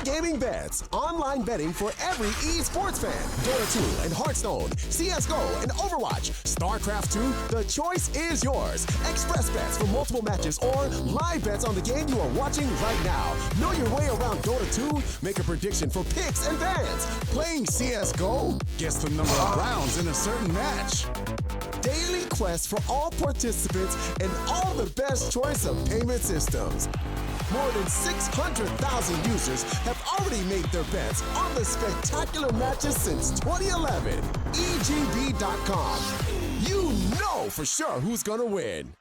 gaming bets. Online betting for every esports fan. Dota 2 and Hearthstone, CSGO and Overwatch, StarCraft 2, the choice is yours. Express bets for multiple matches or live bets on the game you are watching right now. Know your way around Dota 2? Make a prediction for picks and bans. Playing CSGO? Guess the number of rounds in a certain match. Daily quests for all participants and all the best choice of payment systems. More than 600,000 users have already made their bets on the spectacular matches since 2011. EGB.com. You know for sure who's gonna win.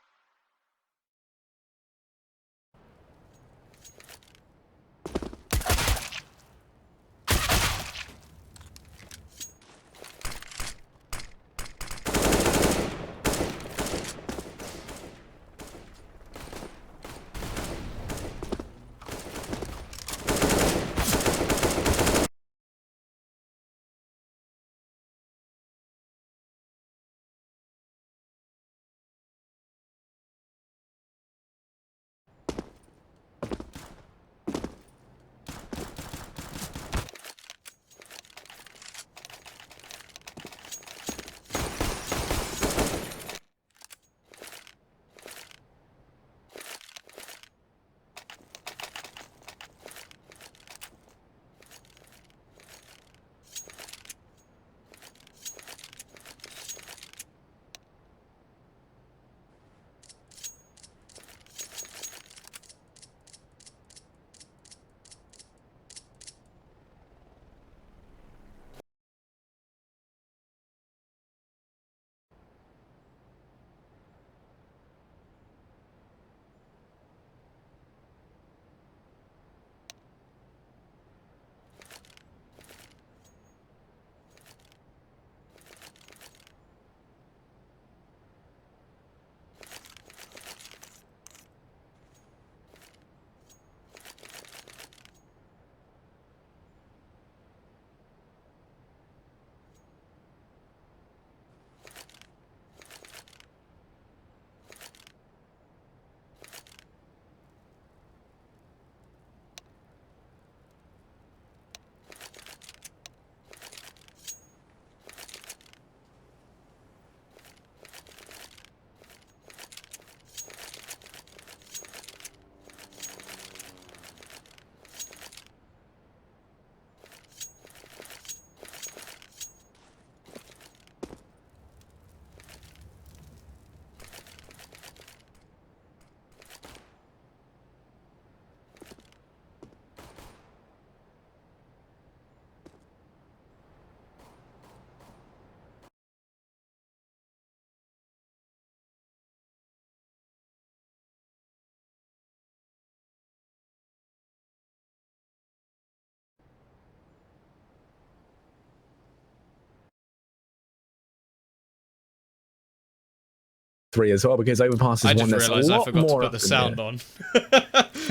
As well, because Overpass is one that's a lot more. I just realised I forgot to put the sound on.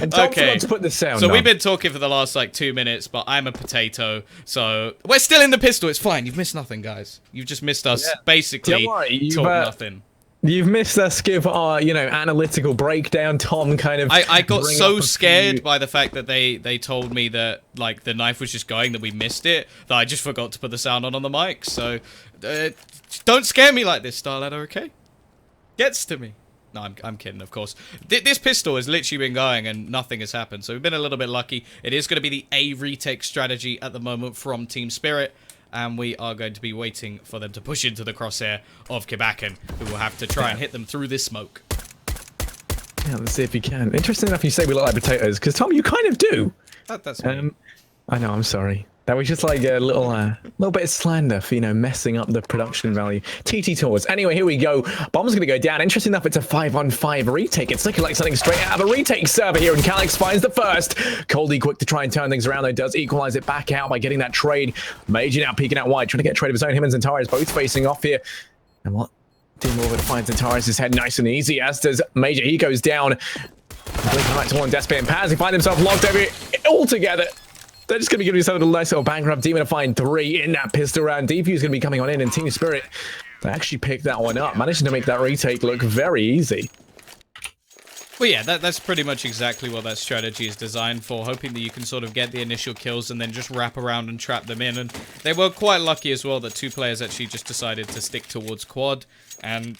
And Tom forgot to put the sound on. So we've been talking for the last like 2 minutes, but I'm a potato, so we're still in the pistol. It's fine. You've missed nothing, guys. You've just missed us basically talk nothing. You've missed us give our, analytical breakdown. Tom kind of. I got so scared by the fact that they told me that like the knife was just going, that we missed it, that I just forgot to put the sound on the mic. So don't scare me like this, Starladder. Okay? Gets to me. No, I'm kidding, of course. This pistol has literally been going and nothing has happened, so we've been a little bit lucky. It is going to be the A retake strategy at the moment from Team Spirit, and we are going to be waiting for them to push into the crosshair of Kibakan, who will have to try and hit them through this smoke. Yeah, let's see if you can. Interesting enough you say we look like potatoes, because Tom, you kind of do. That's I know, I'm sorry. That was just like a little bit of slander for, messing up the production value. TT Tours. Anyway, here we go. Bomb's going to go down. Interesting enough, it's a 5-on-5 retake. It's looking like something straight out of a retake server here, and Calix finds the first. Coldy quick to try and turn things around, though. Does equalize it back out by getting that trade. Major now peeking out wide, trying to get a trade of his own. Him and Zentaris both facing off here. And what? Team Orbit finds Zentaris' head nice and easy, as does Major. He goes down. Blinking back to one, Despair and Paz. He find himself locked over here all together. They're just going to be giving themselves a nice little bang grab. Demon to find 3 in that pistol round. DP is going to be coming on in, and Team Spirit, they actually picked that one up. Managing to make that retake look very easy. Well, yeah, that's pretty much exactly what that strategy is designed for, hoping that you can sort of get the initial kills and then just wrap around and trap them in. And they were quite lucky as well that two players actually just decided to stick towards quad, and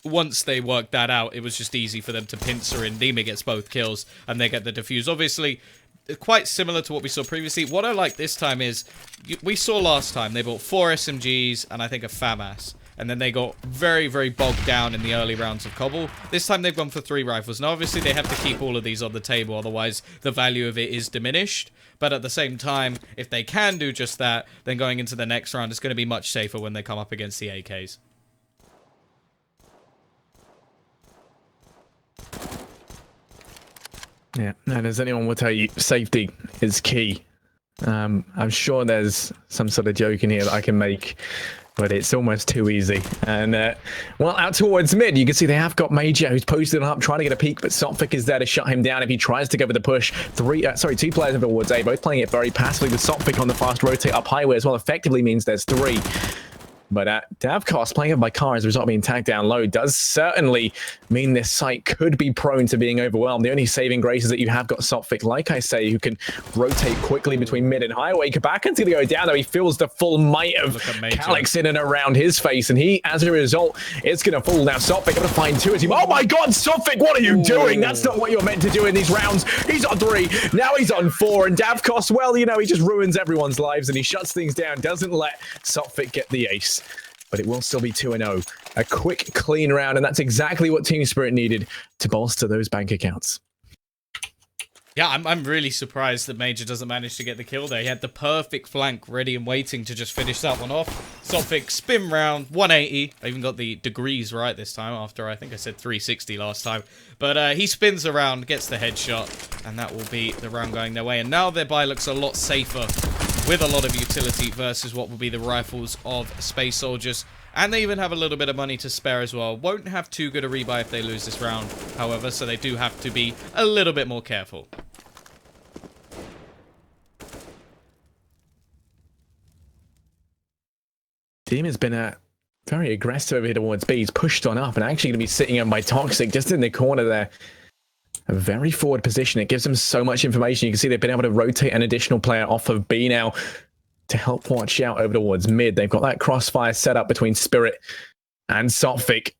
once they worked that out, it was just easy for them to pincer in. Dima gets both kills, and they get the defuse. Obviously, quite similar to what we saw previously. What I like this time is, we saw last time, they bought 4 SMGs and I think a FAMAS. And then they got very, very bogged down in the early rounds of Cobble. This time they've gone for 3 rifles. Now, obviously, they have to keep all of these on the table, otherwise the value of it is diminished. But at the same time, if they can do just that, then going into the next round, it's going to be much safer when they come up against the AKs. Yeah, and as anyone will tell you, safety is key. I'm sure there's some sort of joke in here that I can make, but it's almost too easy. And, well, out towards mid, you can see they have got Major, who's posted up, trying to get a peek, but Sophic is there to shut him down if he tries to go for the push. 2 players over towards A, both playing it very passively, with Sophic on the fast rotate up highway as well, effectively means there's 3. But Davkos playing it by car as a result of being tagged down low does certainly mean this site could be prone to being overwhelmed. The only saving grace is that you have got Sophic, like I say, who can rotate quickly between mid and highway. Kabakan's going to go down, though. He feels the full might of Calyx in and around his face, and he, as a result, it's going to fall. Now Sophic going to find 2 as he... Oh my god, Sophic, what are you doing? That's not what you're meant to do in these rounds. He's on 3, now he's on 4, and Davkos, well, you know, he just ruins everyone's lives, and he shuts things down, doesn't let Sophic get the ace. But it will still be 2-0. A quick, clean round, and that's exactly what Team Spirit needed to bolster those bank accounts. Yeah, I'm really surprised that Major doesn't manage to get the kill there. He had the perfect flank ready and waiting to just finish that one off. Sophic, spin round, 180. I even got the degrees right this time after I think I said 360 last time. But he spins around, gets the headshot, and that will be the round going their way. And now their buy looks a lot safer, with a lot of utility versus what will be the rifles of Space Soldiers. And they even have a little bit of money to spare as well. Won't have too good a rebuy if they lose this round, however, so they do have to be a little bit more careful. Team has been very aggressive over here towards B. He's pushed on up and actually going to be sitting on by Toxic just in the corner there. A very forward position. It gives them so much information. You can see they've been able to rotate an additional player off of B now to help watch out over towards mid. They've got that crossfire set up between Spirit and Sophic.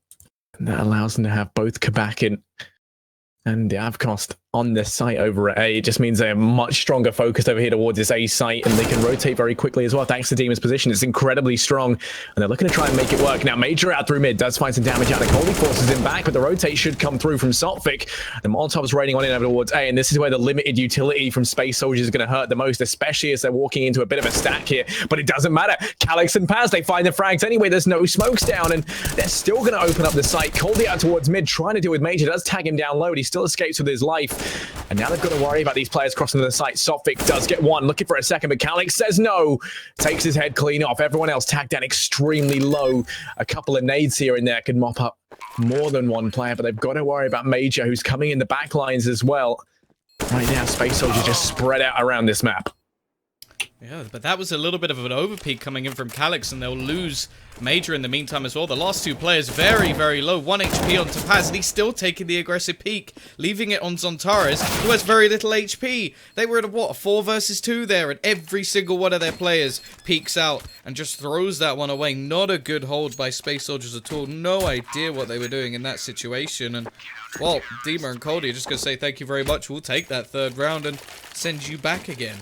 And that allows them to have both Kabakin and the Avcost on this site over at A. It just means they're much stronger focused over here towards this A site, and they can rotate very quickly as well thanks to Demon's position. It's incredibly strong, and they're looking to try and make it work. Now Major out through mid, does find some damage out. The Colby forces him back, but the rotate should come through from Sophic. The Molotov's raining on in over towards A, and this is where the limited utility from Space Soldiers is going to hurt the most, especially as they're walking into a bit of a stack here. But it doesn't matter. Calyx and Paz, they find the frags anyway. There's no smokes down, and they're still going to open up the site. Colby out towards mid, trying to deal with Major. Does tag him down low, but he still escapes with his life. And now they've got to worry about these players crossing the site. Sophic does get one, looking for a second, but Calyx says no. Takes his head clean off. Everyone else tagged down extremely low. A couple of nades here and there could mop up more than one player, but they've got to worry about Major, who's coming in the back lines as well. Right now, Space Soldiers just spread out around this map. Yeah, but that was a little bit of an overpeak coming in from Calyx, and they'll lose Major in the meantime as well. The last 2 players very, very low. 1 HP on Topaz, and he's still taking the aggressive peak, leaving it on Zontares, who has very little HP. They were at, what, a 4 versus 2 there, and every single one of their players peeks out and just throws that one away. Not a good hold by Space Soldiers at all. No idea what they were doing in that situation. And, well, Dima and Cody are just going to say thank you very much. We'll take that 3rd round and send you back again.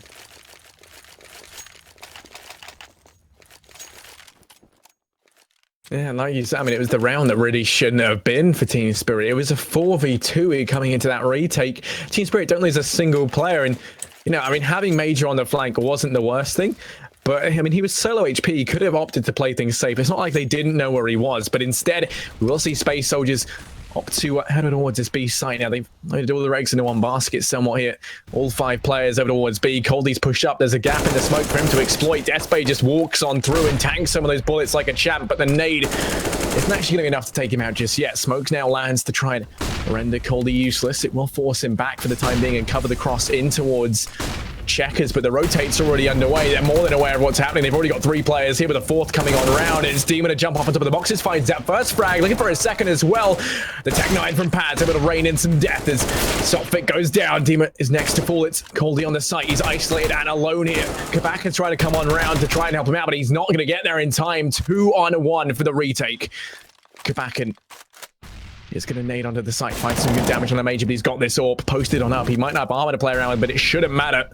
Yeah, like you said, I mean, it was the round that really shouldn't have been for Team Spirit. It was a 4v2 coming into that retake. Team Spirit don't lose a single player. And, you know, I mean, having Major on the flank wasn't the worst thing. But, I mean, he was solo HP. He could have opted to play things safe. It's not like they didn't know where he was. But instead, we will see Space Soldiers opt to head towards this B site. Now they've loaded all their eggs into one basket somewhat here. All 5 players over towards B. Coldy's pushed up. There's a gap in the smoke for him to exploit. Deathbay just walks on through and tanks some of those bullets like a champ, but the nade isn't actually going to be enough to take him out just yet. Smokes now lands to try and render Coldy useless. It will force him back for the time being and cover the cross in towards checkers, but the rotate's already underway. They're more than aware of what's happening. They've already got 3 players here, with a 4th coming on round. It's Demon to jump off on top of the boxes, finds that first frag, looking for a second as well. The Tech 9 from Paz able to rain in some death as Sophic goes down. Demon is next to fall. It's Coldy on the site. He's isolated and alone here. Kabaka's trying to come on round to try and help him out, but he's not going to get there in time. 2-on-1 for the retake. Kabaka is going to nade onto the site, find some good damage on the Major, but he's got this AWP posted on up. He might not have armor to play around with, but it shouldn't matter.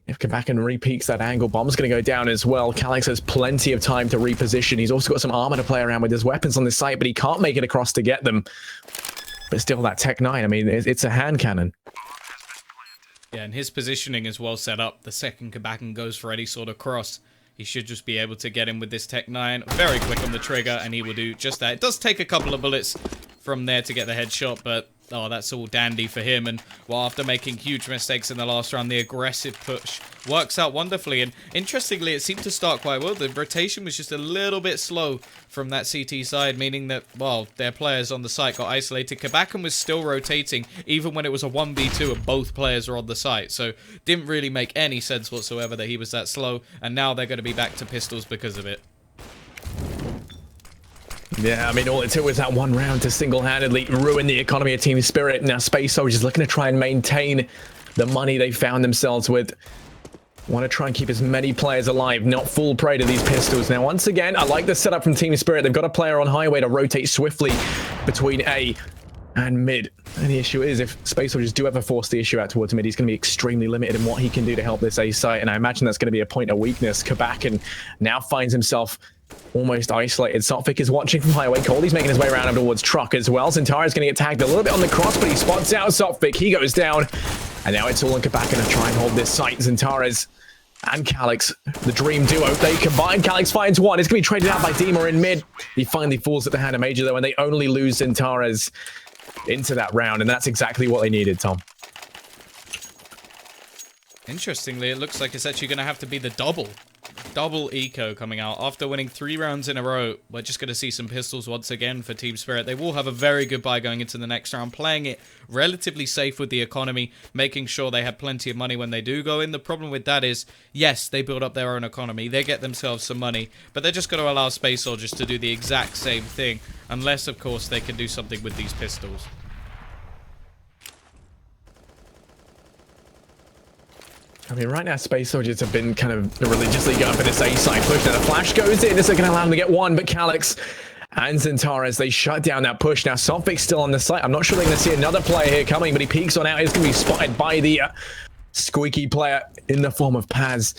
If Kabaka re-peaks that angle, Bomb's going to go down as well. Calyx has plenty of time to reposition. He's also got some armor to play around with. There's weapons on this site, but he can't make it across to get them. But still, that Tech 9, I mean, it's a hand cannon. Yeah, and his positioning is well set up. The second Kabaka goes for any sort of cross, he should just be able to get him with this Tech 9. Very quick on the trigger, and he will do just that. It does take a couple of bullets from there to get the headshot, but oh, that's all dandy for him. And well, after making huge mistakes in the last round, the aggressive push works out wonderfully. And interestingly, it seemed to start quite well. The rotation was just a little bit slow from that CT side, meaning that, well, their players on the site got isolated. Kabaka was still rotating, even when it was a 1v2 and both players are on the site. So didn't really make any sense whatsoever that he was that slow. And now they're going to be back to pistols because of it. Yeah, I mean, all it took was that one round to single-handedly ruin the economy of Team Spirit. Now, Space Soldiers looking to try and maintain the money they found themselves with. Want to try and keep as many players alive, not fall prey to these pistols. Now, once again, I like the setup from Team Spirit. They've got a player on highway to rotate swiftly between A and mid. And the issue is, if Space Soldiers do ever force the issue out towards mid, he's going to be extremely limited in what he can do to help this A site. And I imagine that's going to be a point of weakness. Kabaka now finds himself almost isolated. Sophic is watching from highway. Coley's making his way around towards Truck as well. Zintara's going to get tagged a little bit on the cross, but he spots out Sophic. He goes down. And now it's all on Kabaka to try and hold this site. Zintara's and Calyx, the dream duo, they combine. Calyx finds one. It's going to be traded out by Dima in mid. He finally falls at the hand of Major, though, and they only lose Zintara's into that round. And that's exactly what they needed, Tom. Interestingly, it looks like it's actually going to have to be the double eco coming out. After winning 3 rounds in a row, we're just going to see some pistols once again for Team Spirit. They will have a very good buy going into the next round, playing it relatively safe with the economy, making sure they have plenty of money when they do go in. The problem with that is, yes, they build up their own economy, they get themselves some money, but they're just going to allow Space Soldiers to do the exact same thing, unless, of course, they can do something with these pistols. I mean, right now, Space Soldiers have been kind of religiously going for this A-side push. Now, the flash goes in. This is going to allow them to get one, but Calyx and Zintara, as they shut down that push. Now, Sophic's still on the site. I'm not sure they're going to see another player here coming, but he peeks on out. He's going to be spotted by the squeaky player in the form of Paz.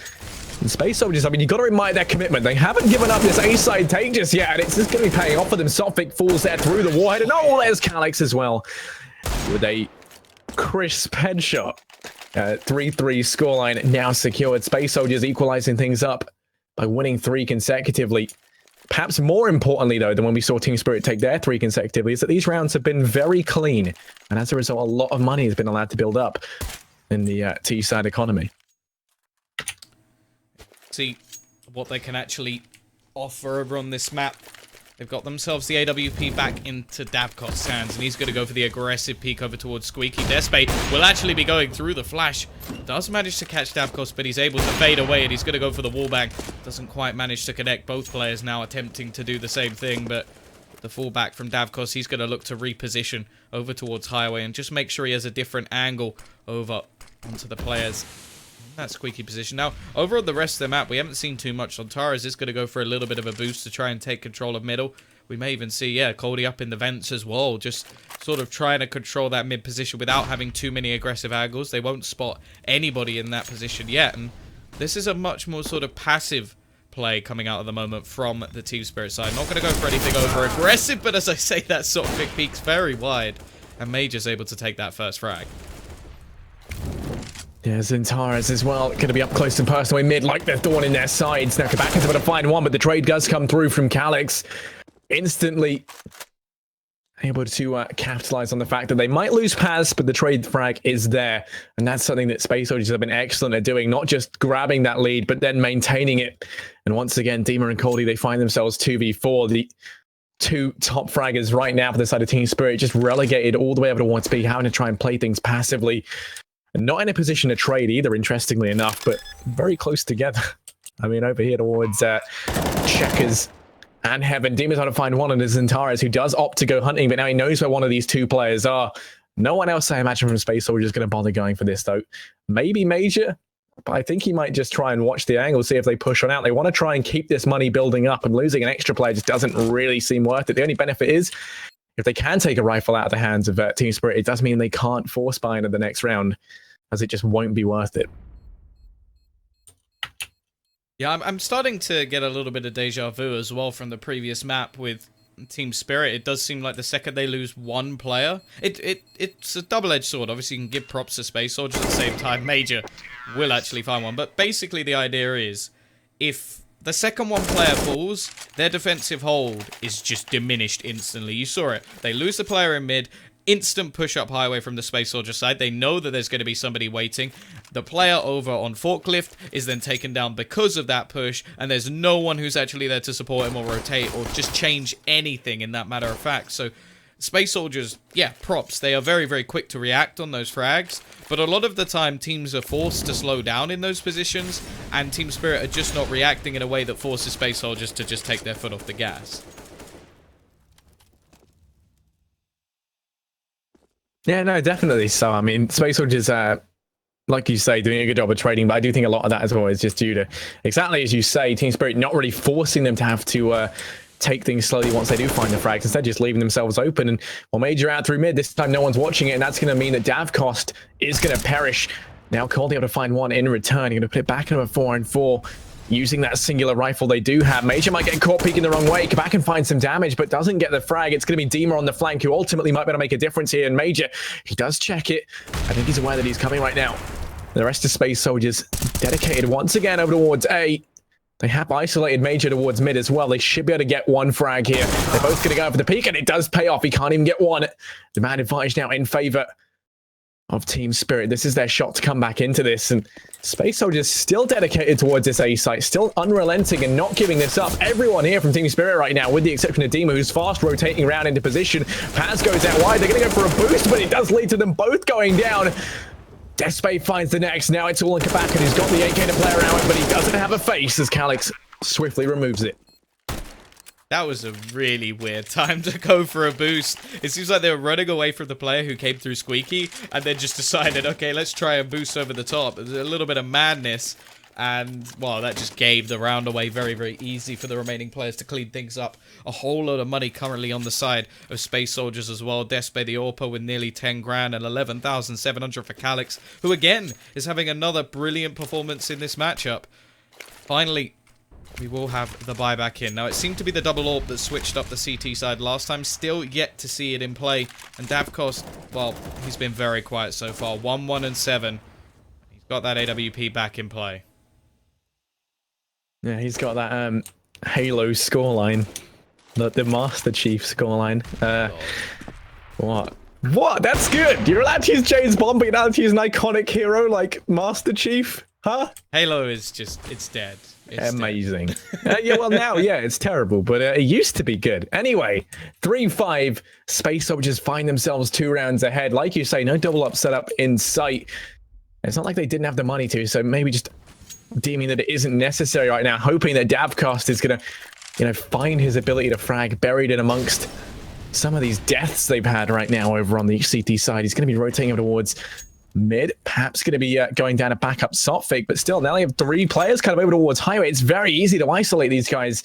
And Space Soldiers, I mean, you've got to admire their commitment. They haven't given up this A-side take just yet, and it's just going to be paying off for them. Sophic falls there through the warhead, and oh, there's Calyx as well with a crisp headshot. 3-3 scoreline now secured. Space Soldiers equalizing things up by winning 3 consecutively. Perhaps more importantly, though, than when we saw Team Spirit take their 3 consecutively, is that these rounds have been very clean. And as a result, a lot of money has been allowed to build up in the T-side economy. See what they can actually offer over on this map. They've got themselves the AWP back into Davkot's hands, and he's going to go for the aggressive peek over towards Squeaky. Despe will actually be going through the flash. Does manage to catch Davkot, but he's able to fade away, and he's going to go for the wallbang. Doesn't quite manage to connect. Both players now attempting to do the same thing, but the fallback from Davkos, he's going to look to reposition over towards Highway and just make sure he has a different angle over onto the players. That squeaky position. Now, over on the rest of the map, we haven't seen too much. Sontaras is going to go for a little bit of a boost to try and take control of middle. We may even see, yeah, Coldy up in the vents as well, just sort of trying to control that mid position without having too many aggressive angles. They won't spot anybody in that position yet, and this is a much more sort of passive play coming out at the moment from the Team Spirit side. Not going to go for anything over aggressive, but as I say, that sort of peaks very wide, and Major's able to take that first frag. Yeah, Zintara's as well, going to be up close and personal in mid, like they're thorn in their sides. Now, Kabaka's able to find one, but the trade does come through from Calyx. Instantly able to capitalize on the fact that they might lose Paz, but the trade frag is there. And that's something that Space Soldiers have been excellent at doing, not just grabbing that lead, but then maintaining it. And once again, Dima and Coldy, they find themselves 2v4. The 2 top fraggers right now for the side of Team Spirit, just relegated all the way over to 1 speed, having to try and play things passively. Not in a position to trade either, interestingly enough, but very close together. I mean, over here towards Checkers and Heaven. Demon's trying to find one of his Antares, who does opt to go hunting, but now he knows where one of these two players are. No one else, I imagine, from Space Soldier is going to bother going for this, though. Maybe Major, but I think he might just try and watch the angle, see if they push on out. They want to try and keep this money building up, and losing an extra player just doesn't really seem worth it. The only benefit is, if they can take a rifle out of the hands of Team Spirit, it does mean they can't force buy into the next round, as it just won't be worth it. Yeah, I'm starting to get a little bit of deja vu as well from the previous map with Team Spirit. It does seem like the second they lose one player, it's a double-edged sword. Obviously, you can give props to Space Soldiers at the same time. Major will actually find one. But basically, the idea is, if the second one player falls, their defensive hold is just diminished instantly. You saw it. They lose the player in mid, instant push-up highway from the Space Soldier side. They know that there's going to be somebody waiting. The player over on Forklift is then taken down because of that push, and there's no one who's actually there to support him or rotate or just change anything in that matter of fact. So Space Soldiers, yeah, props. They are very, very quick to react on those frags, but a lot of the time teams are forced to slow down in those positions, and Team Spirit are just not reacting in a way that forces Space Soldiers to just take their foot off the gas. Yeah, no, definitely. So, I mean, Space Soldiers, like you say, doing a good job of trading, but I do think a lot of that as well is just due to, exactly as you say, Team Spirit not really forcing them to have to take things slowly once they do find the frags, instead just leaving themselves open. And while Major out through mid, this time no one's watching it, and that's going to mean that Dav cost is going to perish. Now Cold able to find one in return. You're going to put it back into a 4-on-4. Using that singular rifle they do have. Major might get caught peeking the wrong way. Come back and find some damage, but doesn't get the frag. It's going to be Dima on the flank, who ultimately might be able to make a difference here. And Major, he does check it. I think he's aware that he's coming right now. The rest of Space Soldiers dedicated once again over towards A. They have isolated Major towards mid as well. They should be able to get one frag here. They're both going to go for the peek, and it does pay off. He can't even get one. The man advantage now in favor of Team Spirit. This is their shot to come back into this, and Space Soldiers still dedicated towards this A site, still unrelenting and not giving this up. Everyone here from Team Spirit right now, with the exception of Dima, who's fast rotating around into position. Paz goes out wide. They're going to go for a boost, but it does lead to them both going down. Despae finds the next. Now it's all in Kabaka, who's got the AK to play around with, but he doesn't have a face as Calix swiftly removes it. That was a really weird time to go for a boost. It seems like they were running away from the player who came through Squeaky, and then just decided, okay, let's try and boost over the top. There's a little bit of madness, and, well, that just gave the round away very, very easy for the remaining players to clean things up. A whole lot of money currently on the side of Space Soldiers as well. Despae the Orpa with nearly 10 grand and 11,700 for Calix, who, again, is having another brilliant performance in this matchup. Finally, we will have the buyback in. Now, it seemed to be the double AWP that switched up the CT side last time. Still yet to see it in play. And Davkos, well, he's been very quiet so far. 1-1-7. He's got that AWP back in play. Yeah, he's got that Halo scoreline. The Master Chief scoreline. What? That's good! You're allowed to use James Bond, but you're allowed to use an iconic hero like Master Chief? Huh? Halo is just, it's dead. It's amazing. Yeah, well now, yeah, it's terrible, but it used to be good. Anyway, 3-5, Space Soldiers find themselves 2 rounds ahead. Like you say, no double up setup in sight. It's not like they didn't have the money to, so maybe just deeming that it isn't necessary right now, hoping that Davcast is going to, find his ability to frag buried in amongst some of these deaths they've had right now over on the CT side. He's going to be rotating over towards mid, perhaps going to be going down a backup sot fake, but still, now they have 3 players kind of over towards highway. It's very easy to isolate these guys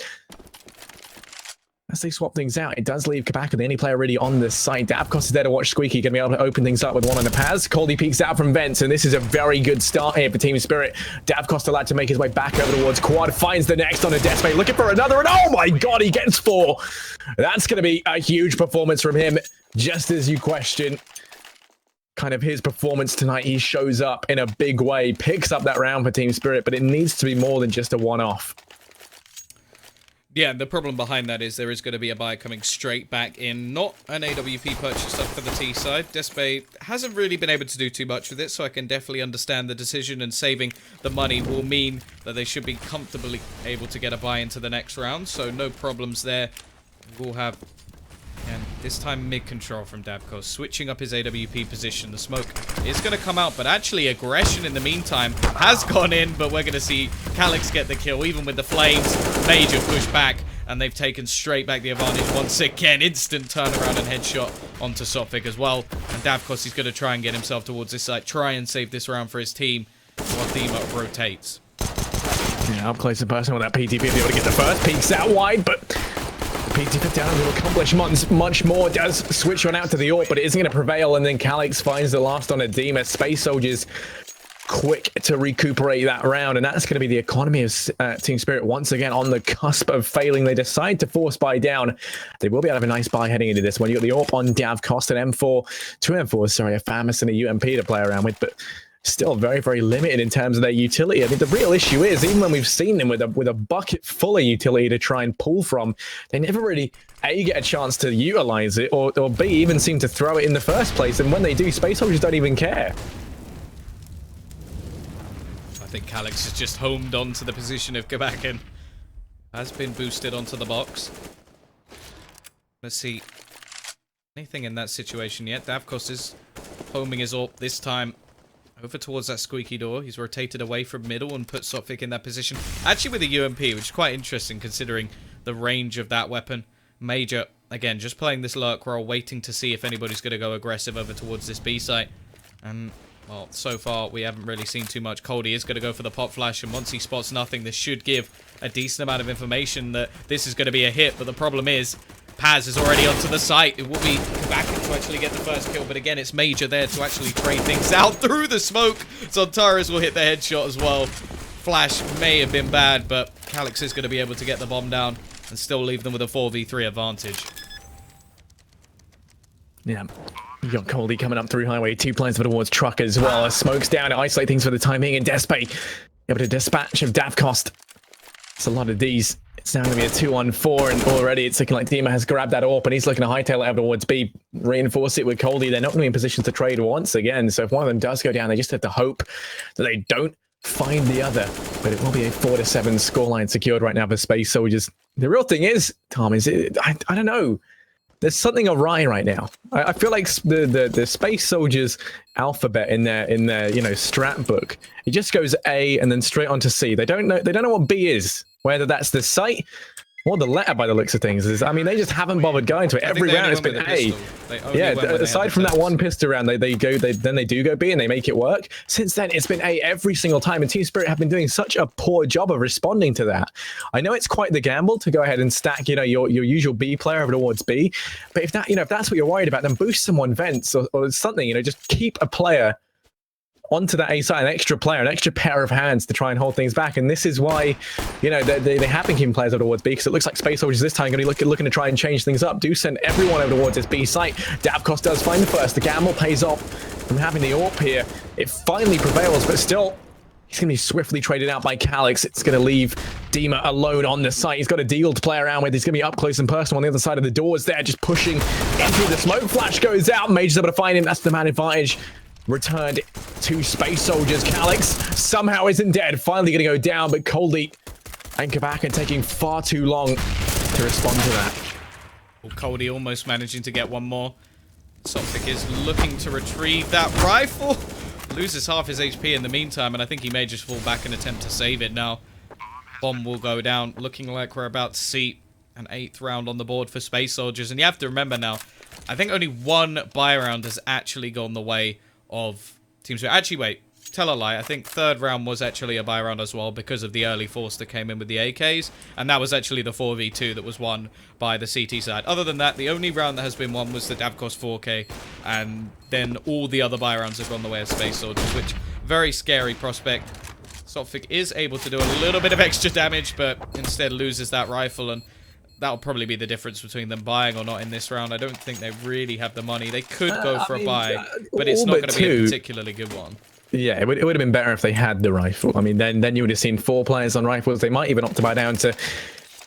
as they swap things out. It does leave Kabaka, the only player really on this site. Davkos is there to watch Squeaky, going to be able to open things up with one on the Paz. Coldy peeks out from vents, and this is a very good start here for Team Spirit. Davkos allowed to make his way back over towards quad, finds the next on a Despae, looking for another, and oh my god, he gets 4. That's going to be a huge performance from him, just as you question kind of his performance tonight. He shows up in a big way, picks up that round for Team Spirit, but it needs to be more than just a one-off. Yeah, the problem behind that is there is going to be a buy coming straight back in, not an AWP purchase up for the T side. Despae hasn't really been able to do too much with it, so I can definitely understand the decision, and saving the money will mean that they should be comfortably able to get a buy into the next round, so no problems there. We'll have, again, This time mid-control from Davkos, switching up his AWP position. The smoke is going to come out, but actually aggression in the meantime has gone in, but we're going to see Calyx get the kill, even with the flames. Major push back, and they've taken straight back the advantage once again. Instant turnaround and headshot onto Sophic as well. And Davkos is going to try and get himself towards this side, try and save this round for his team while Dima rotates. Yeah, up close and personal with that PTP, be able to get the first peeks out wide, but PT down will accomplish much more. Does switch on out to the AWP, but it isn't going to prevail, and then Calyx finds the last on a Dima. Space Soldiers quick to recuperate that round, and that's going to be the economy of Team Spirit once again on the cusp of failing. They decide to force buy down. They will be able to have a nice buy heading into this one. You got the AWP on Davkos, an M4, two M4s, sorry, a FAMAS and a UMP to play around with, but still very, very limited in terms of their utility. I mean, the real issue is, even when we've seen them with a bucket full of utility to try and pull from, they never really, A, get a chance to utilize it, or B, even seem to throw it in the first place. And when they do, Space Soldiers don't even care. I think Calyx has just homed onto the position of Gabakin. Has been boosted onto the box. Let's see. Anything in that situation yet? Davkos is homing his AWP this time over towards that squeaky door. He's rotated away from middle and put Sophic in that position. Actually with a UMP, which is quite interesting considering the range of that weapon. Major, again, just playing this lurk role, waiting to see if anybody's going to go aggressive over towards this B site. And, well, so far we haven't really seen too much. Coldy is going to go for the pop flash, and once he spots nothing, this should give a decent amount of information that this is going to be a hit. But the problem is, Paz is already onto the site. It will be back to actually get the first kill, but again, it's Major there to actually trade things out through the smoke. Zontaris will hit the headshot as well. Flash may have been bad, but Calyx is going to be able to get the bomb down and still leave them with a 4v3 advantage. Yeah. You got Coldy coming up through highway, two planes towards truck as well. Smokes down to isolate things for the time being, and Despe able to dispatch of Davkos. It's a lot of Ds. It's now going to be a 2-on-4, and already it's looking like Dima has grabbed that AWP, and he's looking to hightail it over towards B, reinforce it with Coldy. They're not going to be in position to trade once again, so if one of them does go down, they just have to hope that they don't find the other. But it will be a 4-7 scoreline secured right now for Space Soldiers. The real thing is, Tom, I don't know. There's something awry right now. I feel like the Space Soldiers alphabet in their strat book, it just goes A and then straight on to C. They don't know what B is. Whether that's the site or the letter by the looks of things. They just haven't bothered going to it. Every round it's been A. Yeah, aside from that one pistol round, then they do go B and they make it work. Since then, it's been A every single time, and Team Spirit have been doing such a poor job of responding to that. I know it's quite the gamble to go ahead and stack, your usual B player over towards B, but if that's what you're worried about, then boost someone vents or something. Just keep a player onto that A side, an extra player, an extra pair of hands to try and hold things back. And this is why, they have been keeping players over towards B, because it looks like Space Soldiers this time going to be looking to try and change things up. Do send everyone over towards this B site. Davkos does find the first. The gamble pays off from having the AWP here. It finally prevails, but still, he's going to be swiftly traded out by Calyx. It's going to leave Dima alone on the site. He's got a deal to play around with. He's going to be up close and personal on the other side of the doors there, just pushing into the smoke. Flash goes out. Major's able to find him. That's the man advantage. Returned to Space Soldiers. Calyx somehow isn't dead. Finally going to go down, but Coldy and Kabaka taking far too long to respond to that. Well, Coldy almost managing to get one more. Sophic is looking to retrieve that rifle. Loses half his HP in the meantime, and I think he may just fall back and attempt to save it now. Bomb will go down. Looking like we're about to see an 8th round on the board for Space Soldiers. And you have to remember now, I think only one buy round has actually gone the way of Team Spirit. Actually, wait, tell a lie. I think 3rd round was actually a buy round as well because of the early force that came in with the AKs, and that was actually the 4v2 that was won by the CT side. Other than that, the only round that has been won was the Davkos 4K, and then all the other buy rounds have gone the way of Space Soldiers, which, very scary prospect. Sophic is able to do a little bit of extra damage, but instead loses that rifle, and that'll probably be the difference between them buying or not in this round. I don't think they really have the money. They could go for a buy, but it's not going to be a particularly good one. Yeah, it would have been better if they had the rifle. I mean, then you would have seen 4 players on rifles. They might even opt to buy down to,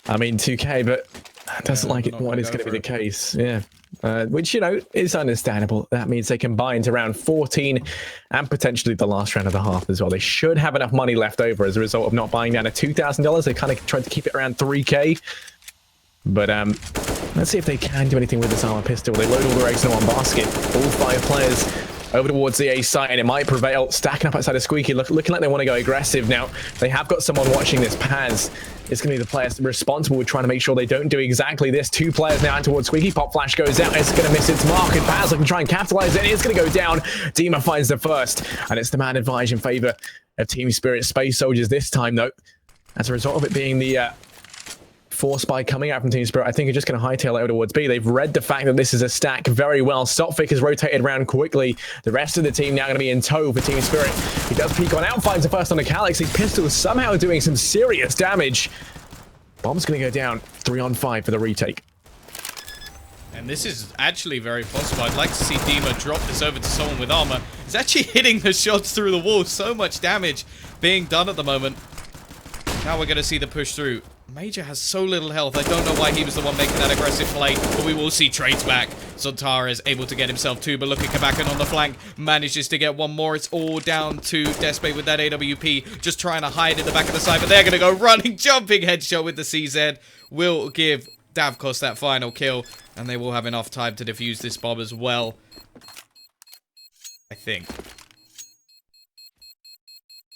2K, but it doesn't like it. What is going to be the case? Yeah. Which, is understandable. That means they can buy into round 14 and potentially the last round of the half as well. They should have enough money left over as a result of not buying down to $2,000. They kind of tried to keep it around 3K. But let's see if they can do anything with this armor pistol. They load all their eggs in one basket. All 5 players over towards the A site, and it might prevail. Stacking up outside of Squeaky, looking like they want to go aggressive now. They have got someone watching this. Paz is going to be the player responsible with trying to make sure they don't do exactly this. 2 players now out towards Squeaky. Pop Flash goes out. It's going to miss its mark, and Paz looking to try and capitalize it. It's going to go down. Dima finds the first, and it's the man advantage in favor of Team Spirit Space Soldiers this time, though. As a result of it being the force by coming out from Team Spirit, I think are just going to hightail it over towards B. They've read the fact that this is a stack very well. Stopfik has rotated around quickly. The rest of the team now going to be in tow for Team Spirit. He does peek on out, finds the first on the Calyx. His pistol is somehow doing some serious damage. Bomb's going to go down. 3 on 5 for the retake. And this is actually very possible. I'd like to see Dima drop this over to someone with armor. He's actually hitting the shots through the wall. So much damage being done at the moment. Now we're going to see the push through. Major has so little health. I don't know why he was the one making that aggressive play, but we will see trades back. Zontara is able to get himself 2, but look at Kabakan on the flank. Manages to get 1 more. It's all down to Despe with that AWP. Just trying to hide in the back of the side, but they're going to go running, jumping headshot with the CZ. Will give Davkos that final kill, and they will have enough time to defuse this bomb as well. I think.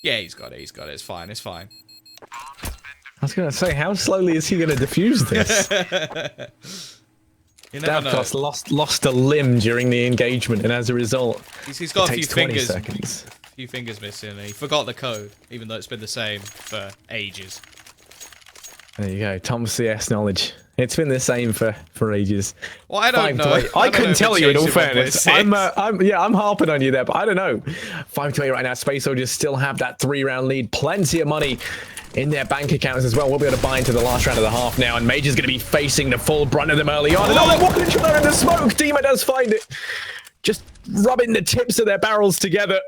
Yeah, he's got it. He's got it. It's fine. It's fine. I was going to say, how slowly is he going to defuse this? Davkos lost a limb during the engagement, and as a result, he's got a few fingers. Seconds. A few fingers missing, and he forgot the code, even though it's been the same for ages. There you go, Tom CS knowledge. It's been the same for ages. Well, I don't know. I couldn't tell you in all fairness. I'm harping on you there, but I don't know. 5-8 right now. Space Soldiers still have that 3-round lead. Plenty of money in their bank accounts as well. We'll be able to buy into the last round of the half now, and Major's going to be facing the full brunt of them early on. And they're walking each other in the smoke. Dima does find it. Just rubbing the tips of their barrels together.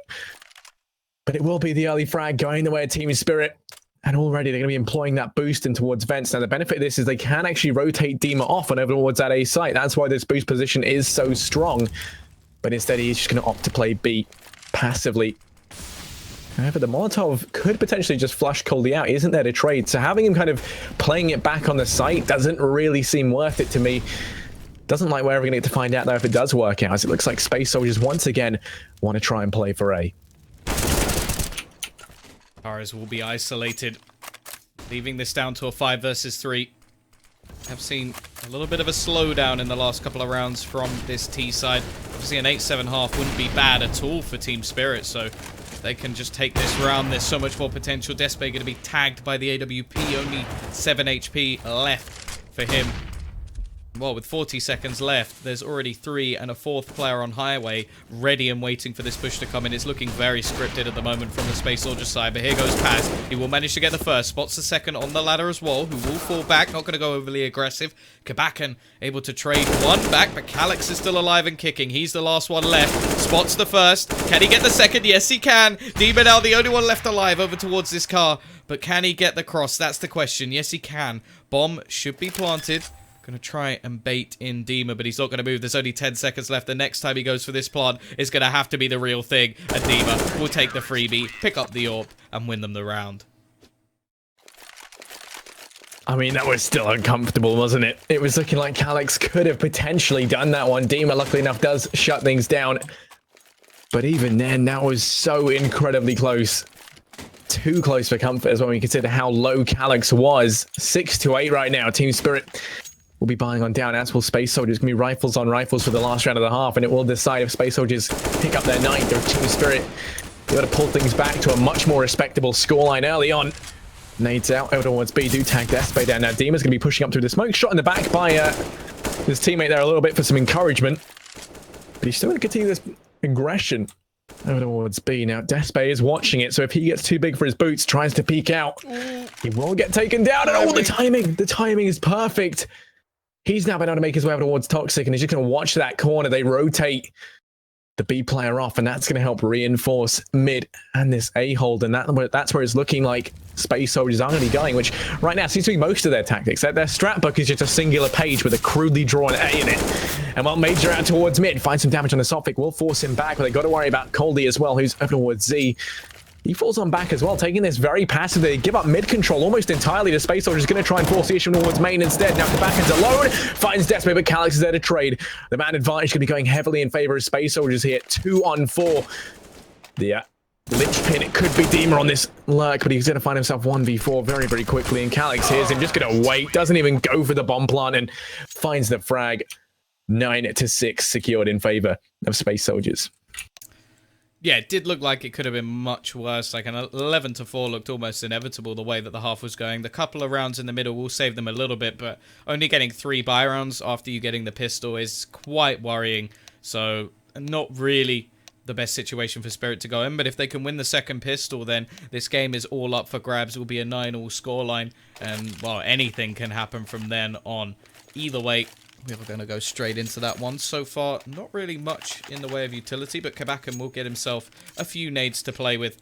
But it will be the early frag going the way of Team Spirit. And already they're going to be employing that boost in towards vents. Now, the benefit of this is they can actually rotate Dima off and over towards that A site. That's why this boost position is so strong. But instead, he's just going to opt to play B passively. However, the Molotov could potentially just flush Coldy out. He isn't there to trade. So having him kind of playing it back on the site doesn't really seem worth it to me. Doesn't like where we're going to get to find out, though, if it does work out. As it looks like Space Soldiers, once again, want to try and play for A. Ares will be isolated, leaving this down to a 5 versus 3. I've seen a little bit of a slowdown in the last couple of rounds from this T side. Obviously, an 8-7 half wouldn't be bad at all for Team Spirit, so they can just take this round. There's so much more potential. Despe going to be tagged by the AWP. Only 7 HP left for him. Well, with 40 seconds left, there's already 3 and a 4th player on highway, ready and waiting for this push to come in. It's looking very scripted at the moment from the Space Soldier side, but here goes Paz. He will manage to get the first, spots the second on the ladder as well, who will fall back, not going to go overly aggressive. Kabakan able to trade 1 back, but Calyx is still alive and kicking. He's the last one left, spots the first. Can he get the second? Yes, he can. Demon now the only one left alive over towards this car, but can he get the cross? That's the question. Yes, he can. Bomb should be planted. Going to try and bait in Dima, but he's not going to move. There's only 10 seconds left. The next time he goes for this plant, it's going to have to be the real thing. And Dima will take the freebie, pick up the AWP, and win them the round. I mean, that was still uncomfortable, wasn't it? It was looking like Calyx could have potentially done that one. Dima, luckily enough, does shut things down. But even then, that was so incredibly close. Too close for comfort as well when you consider how low Calyx was. 6-8 right now. Team Spirit will be buying on down, as will Space Soldiers. Going to be rifles on rifles for the last round of the half, and it will decide if Space Soldiers pick up their 9th or Team Spirit. They've got to pull things back to a much more respectable scoreline early on. Nades out over towards B, do tag Despe down. Now Dima's going to be pushing up through the smoke, shot in the back by his teammate there a little bit for some encouragement. But he's still going to continue this aggression over towards B. Now Despe is watching it, so if he gets too big for his boots, tries to peek out, he will get taken down. And oh, the timing is perfect. He's now been able to make his way over towards Toxic, and he's just going to watch that corner. They rotate the B player off, and that's going to help reinforce mid and this A hold. And that's where it's looking like Space Soldiers are going to be going, which right now seems to be most of their tactics. Their strat book is just a singular page with a crudely drawn A in it. And while Major out towards mid, finds some damage on the Sophic, will force him back, but they got to worry about Coldy as well, who's over towards Z. He falls on back as well, taking this very passively. They give up mid control almost entirely to Space Soldier. Going to try and force the issue towards main instead. Now Kabakan's alone, finds Despe, but Calyx is there to trade. The man advantage going to be going heavily in favor of Space Soldiers here. 2 on 4. The linchpin, it could be Dima on this lurk, but he's going to find himself 1v4 very, very quickly. And Calyx hears him, just going to wait, doesn't even go for the bomb plant, and finds the frag. 9-6 secured in favor of Space Soldiers. Yeah, it did look like it could have been much worse. Like an 11-4 looked almost inevitable the way that the half was going. The couple of rounds in the middle will save them a little bit, but only getting 3 buy rounds after you getting the pistol is quite worrying. So not really the best situation for Spirit to go in, but if they can win the second pistol, then this game is all up for grabs. It will be a 9-all scoreline, and well, anything can happen from then on. Either way, we're going to go straight into that one. So far, not really much in the way of utility, but Kabakan will get himself a few nades to play with.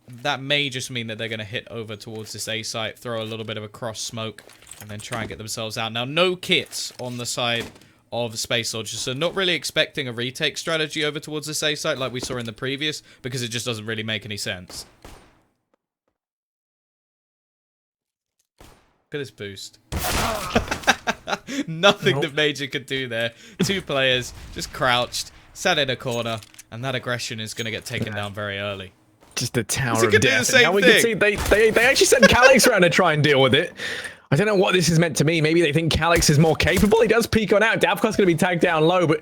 That may just mean that they're going to hit over towards this A site, throw a little bit of a cross smoke, and then try and get themselves out. Now, no kits on the side of Space Soldiers, so not really expecting a retake strategy over towards this A site like we saw in the previous, because it just doesn't really make any sense. Look at this boost. Nothing that Major could do there. 2 players just crouched, sat in a corner, and that aggression is going to get taken down very early. Just the tower of death. Do the same now we can see they actually sent Calyx around to try and deal with it. I don't know what this is meant to mean. Maybe they think Calyx is more capable. He does peek on out. Davkos going to be tagged down low, but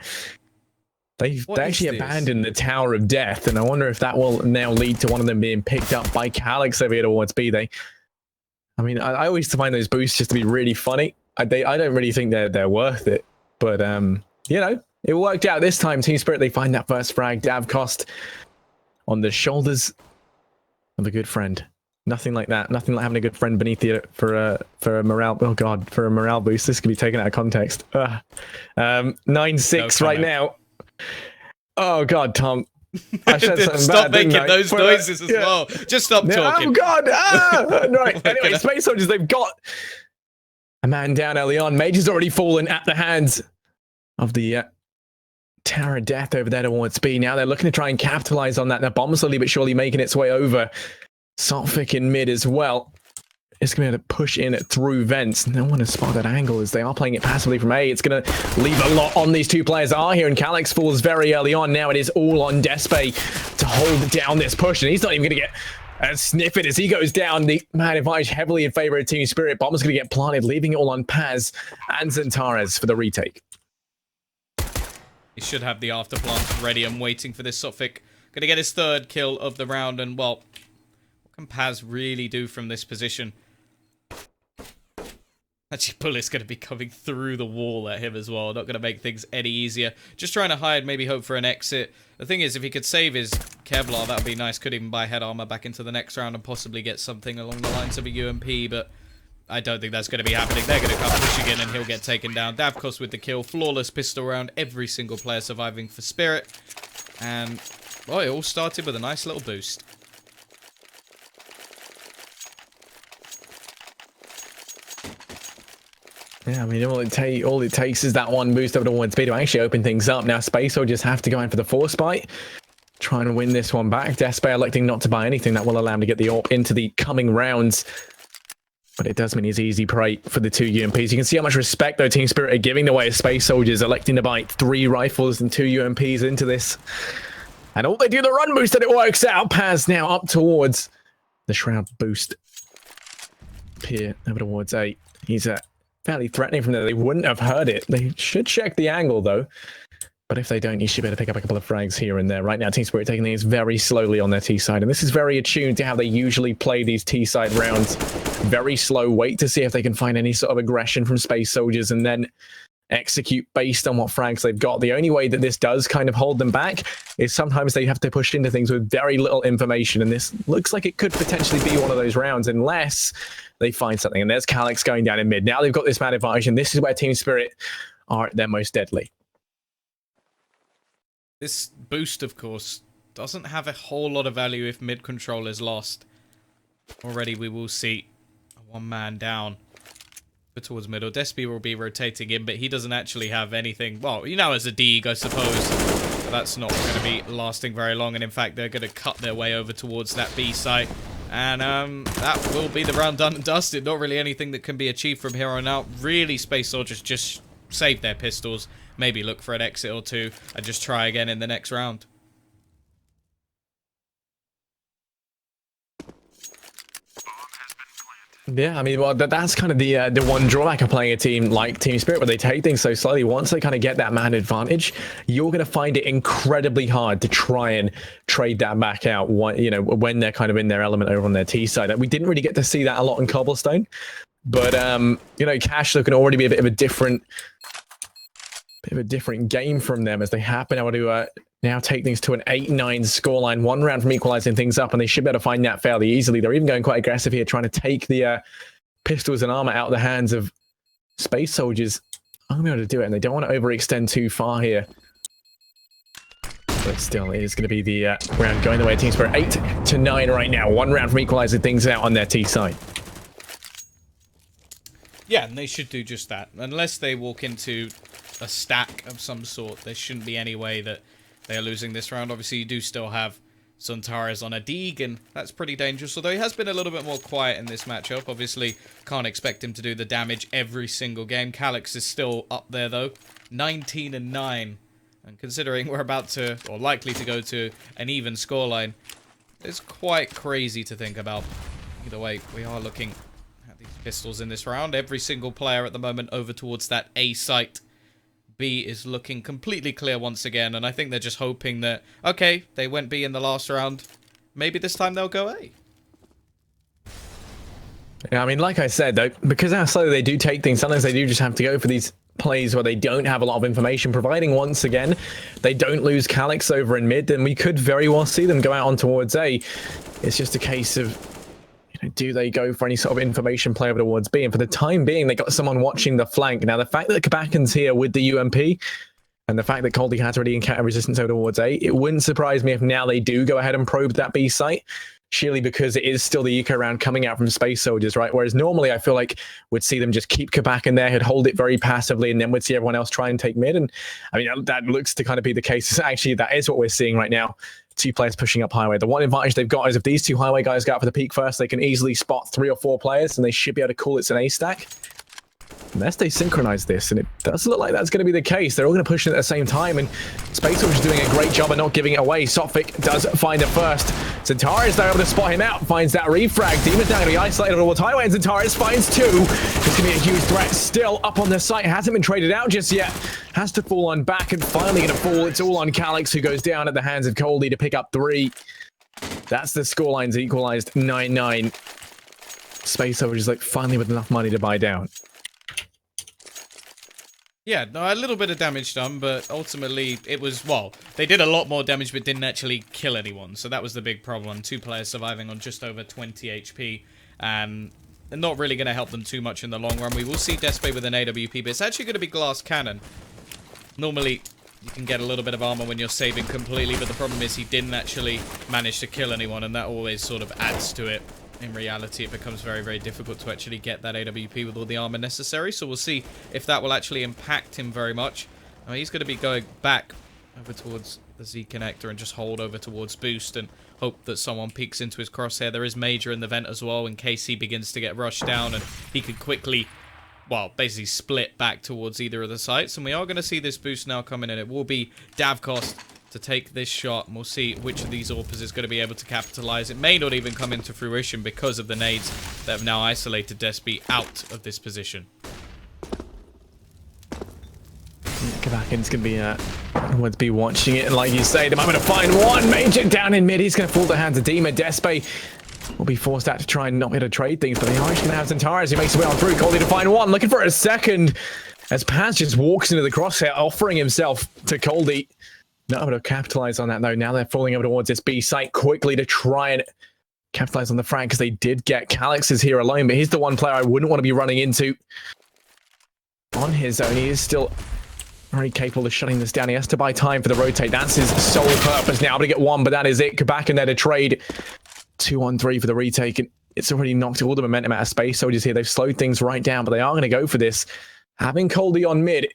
they actually abandoned the tower of death, and I wonder if that will now lead to one of them being picked up by Calyx over here towards B. I mean, I always find those boosts just to be really funny. I don't really think they're worth it, but you know, it worked out this time. Team Spirit, they find that first frag. Davkos on the shoulders of a good friend. Nothing like that. Nothing like having a good friend beneath you for a morale. Oh god, for a morale boost. This could be taken out of context. 9-6 right now. Oh god, Tom. I said something stop bad, making those noises as well. Just stop talking. Oh god. Right. Anyway, Space Soldiers, they've got a man down early on. Major's already fallen at the hands of the Tower of Death over there towards B. Now they're looking to try and capitalize on that. The bomb slowly but surely making its way over. Saltfic in mid as well. It's going to push in through vents. No one has spotted that angle as they are playing it passively from A. It's going to leave a lot on these 2 players that are here, and Calyx falls very early on. Now it is all on Despe to hold down this push, and he's not even going to get a sniff it as he goes down. The man advantage heavily in favor of Team Spirit. Bomb's going to get planted, leaving it all on Paz and Zantares for the retake. He should have the after plant ready and waiting for this Saltfic. Going to get his 3rd kill of the round, and well, what can Paz really do from this position? Actually, Bullet's going to be coming through the wall at him as well. Not going to make things any easier. Just trying to hide, maybe hope for an exit. The thing is, if he could save his Kevlar, that would be nice. Could even buy head armor back into the next round and possibly get something along the lines of a UMP, but I don't think that's going to be happening. They're going to come pushing in and he'll get taken down. Davkos with the kill. Flawless pistol round. Every single player surviving for Spirit. And, well, it all started with a nice little boost. Yeah, I mean, all it takes is that one boost over to 1 speed to actually open things up. Now, Space will just have to go in for the force bite, trying to win this one back. Despe electing not to buy anything that will allow him to get the AWP into the coming rounds. But it does mean he's easy prey for the 2 UMPs. You can see how much respect, though, Team Spirit are giving the way of Space Soldiers, electing to buy 3 rifles and 2 UMPs into this. And all they do, the run boost, and it works out. Paz now up towards the Shroud boost. Pier over towards 8. He's fairly threatening from there. They wouldn't have heard it. They should check the angle, though. But if they don't, you should be able to pick up a couple of frags here and there. Right now, Team Spirit taking these very slowly on their T side. And this is very attuned to how they usually play these T side rounds. Very slow, wait to see if they can find any sort of aggression from Space Soldiers and then execute based on what frags they've got. The only way that this does kind of hold them back is sometimes they have to push into things with very little information. And this looks like it could potentially be one of those rounds unless they find something. And there's Calyx going down in mid. Now they've got this man advantage, and this is where Team Spirit are at their most deadly. This boost, of course, doesn't have a whole lot of value if mid control is lost. Already we will see one man down towards middle. Despe will be rotating in, but he doesn't actually have anything. Well, you know, as a Deeg, I suppose. But that's not going to be lasting very long. And in fact, they're going to cut their way over towards that B site. And that will be the round done and dusted. Not really anything that can be achieved from here on out. Really, Space Soldiers just save their pistols. Maybe look for an exit or two and just try again in the next round. Yeah, I mean, well, that's kind of the one drawback of playing a team like Team Spirit, where they take things so slowly. Once they kind of get that man advantage, you're going to find it incredibly hard to try and trade that back out. When they're kind of in their element over on their T side. We didn't really get to see that a lot in Cobblestone, but Cash looking already be a bit of a different game from them, as they have been able to now take things to an 8-9 scoreline, one round from equalizing things up, and they should be able to find that fairly easily. They're even going quite aggressive here, trying to take the pistols and armor out of the hands of Space Soldiers. I'm going to be able to do it, and they don't want to overextend too far here. But still, it is going to be the round going the way of Team Spirit. 8-9 right now, one round from equalizing things out on their T side. Yeah, and they should do just that. Unless they walk into a stack of some sort, there shouldn't be any way that they are losing this round. Obviously, you do still have Suntaris on a Deeg, and that's pretty dangerous. Although he has been a little bit more quiet in this matchup. Obviously, can't expect him to do the damage every single game. Calyx is still up there, though. 19-9. And considering we're about to, or likely to go to, an even scoreline, it's quite crazy to think about. Either way, we are looking at these pistols in this round. Every single player at the moment over towards that A site. B is looking completely clear once again, and I think they're just hoping that, okay, they went B in the last round, maybe this time they'll go A. Yeah, I mean, like I said, though, because how slowly they do take things, sometimes they do just have to go for these plays where they don't have a lot of information, providing once again they don't lose Calyx over in mid, then we could very well see them go out on towards A. It's just a case of, do they go for any sort of information play over towards B? And for the time being, they got someone watching the flank. Now, the fact that Kabakan's here with the UMP, and the fact that Coldie has already encountered resistance over towards A, it wouldn't surprise me if now they do go ahead and probe that B site, surely because it is still the eco round coming out from Space Soldiers, right? Whereas normally I feel like we'd see them just keep Kabakan there, he'd hold it very passively, and then we'd see everyone else try and take mid. And I mean, that looks to kind of be the case. Actually, that is what we're seeing right now. Two players pushing up highway. The one advantage they've got is if these two highway guys go out for the peak first, they can easily spot 3 or 4 players, and they should be able to call it's an A stack. Unless they synchronize this, and it does look like that's going to be the case. They're all going to push it at the same time, and Space Soldier is doing a great job of not giving it away. Sophic does find it first. Zentaris, they're able to spot him out, finds that refrag. Demon's now going to be isolated towards highway, and Zentaris finds 2. It's going to be a huge threat still up on the site. Hasn't been traded out just yet. Has to fall on back, and finally going to fall. It's all on Calyx, who goes down at the hands of Coldie to pick up 3. That's the scorelines equalized 9-9. Space Soldier is like finally with enough money to buy down. Yeah, no, a little bit of damage done, but ultimately it was, well, they did a lot more damage but didn't actually kill anyone, so that was the big problem. 2 players surviving on just over 20 HP, and they're not really going to help them too much in the long run. We will see Despe with an AWP, but it's actually going to be Glass Cannon. Normally, you can get a little bit of armor when you're saving completely, but the problem is he didn't actually manage to kill anyone, and that always sort of adds to it. In reality, it becomes very, very difficult to actually get that AWP with all the armor necessary, so we'll see if that will actually impact him very much. I mean, he's going to be going back over towards the Z connector and just hold over towards Boost and hope that someone peeks into his crosshair. There is Major in the vent as well in case he begins to get rushed down, and he could quickly, well, basically split back towards either of the sites. And we are going to see this Boost now coming in. It will be Davkost to take this shot, and we'll see which of these AWPers is going to be able to capitalize. It may not even come into fruition because of the nades that have now isolated Despe out of this position. Kabakan's going to be would be watching it, and like you say, the moment to find one. Major down in mid, he's going to fall to hands of Dima. Despe will be forced out to try and not be able to trade things, but the Irish going to have Zentaris, who makes his way on through. Coldie to find one, looking for a second, as Paz just walks into the crosshair, offering himself to Coldie. Not able to capitalize on that, though. Now they're falling over towards this B site quickly to try and capitalize on the frag, because they did get Calyx is here alone, but he's the one player I wouldn't want to be running into on his own. He is still very capable of shutting this down. He has to buy time for the rotate. That's his sole purpose now, to get one, but that is it. Back in there to trade. 2-on-3 for the retake, and it's already knocked all the momentum out of Space Soldiers here. They've slowed things right down, but they are going to go for this. Having Coldie on mid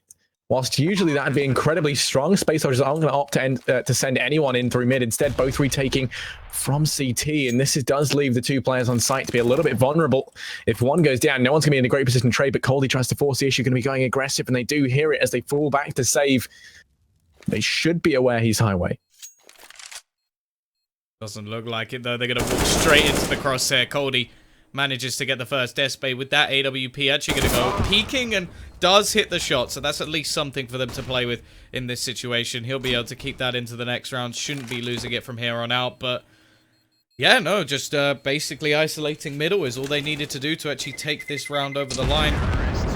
Whilst usually that'd be incredibly strong, Space Soldiers aren't going to opt to send anyone in through mid. Instead, both retaking from CT. And this does leave the two players on site to be a little bit vulnerable. If one goes down, no one's going to be in a great position to trade, but Coldy tries to force the issue, going to be going aggressive, and they do hear it as they fall back to save. They should be aware he's highway. Doesn't look like it, though. They're going to walk straight into the crosshair. Coldy manages to get the first Despae with that AWP actually going to go peeking and does hit the shot, so that's at least something for them to play with in this situation. He'll be able to keep that into the next round, shouldn't be losing it from here on out, but yeah, no, just basically isolating middle is all they needed to do to actually take this round over the line.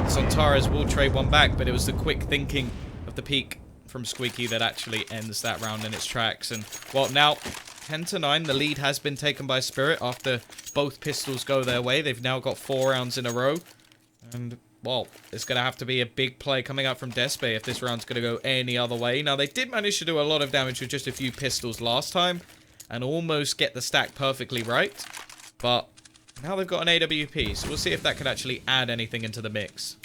Sontaras will trade one back, but it was the quick thinking of the peek from Squeaky that actually ends that round in its tracks. And well, now 10-9, the lead has been taken by Spirit after both pistols go their way. They've now got 4 rounds in a row. And, well, it's going to have to be a big play coming out from Despae if this round's going to go any other way. Now, they did manage to do a lot of damage with just a few pistols last time and almost get the stack perfectly right. But now they've got an AWP, so we'll see if that can actually add anything into the mix.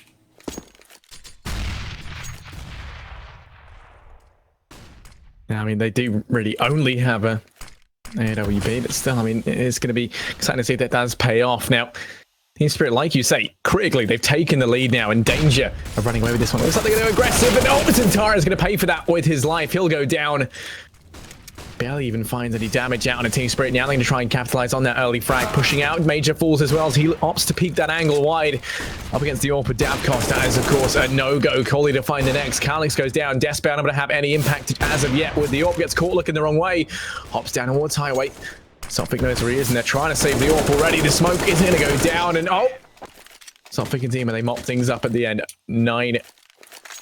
Yeah, I mean, they do really only have a AWP, but still, I mean, it's going to be exciting to see if that does pay off. Now, Team Spirit, like you say, critically, they've taken the lead now, in danger of running away with this one. Looks like they're going to go aggressive, and Tara is going to pay for that with his life. He'll go down. Barely even finds any damage out on a Team Spirit. Now they're going to try and capitalize on that early frag, pushing out. Major falls as well as he opts to peek that angle wide up against the AWP with Davkos. That is, of course, a no-go. Coley to find the next. Calix goes down. Despair not going to have any impact as of yet with the AWP. Gets caught looking the wrong way. Hops down towards highway. Sophic knows where he is, and they're trying to save the AWP already. The smoke is going to go down, and oh! Sophic and team, and they mop things up at the end. 9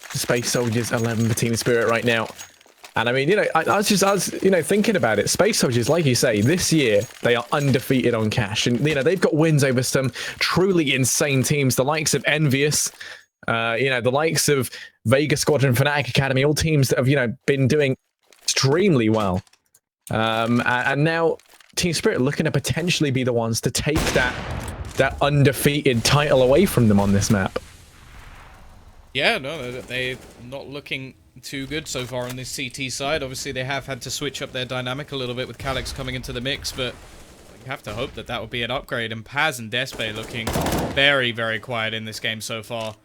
Space Soldiers, 11 for Team Spirit right now. And I mean, you know, I was thinking about it. Space Soldiers, like you say, this year, they are undefeated on cash. And, you know, they've got wins over some truly insane teams, the likes of Envious, the likes of Vega Squadron, Fnatic Academy, all teams that have, you know, been doing extremely well. And now Team Spirit looking to potentially be the ones to take that undefeated title away from them on this map. Yeah, no, they're not looking too good so far on this CT side. Obviously, they have had to switch up their dynamic a little bit with Calix coming into the mix, but you have to hope that that would be an upgrade. And Paz and Despae looking very, very quiet in this game so far.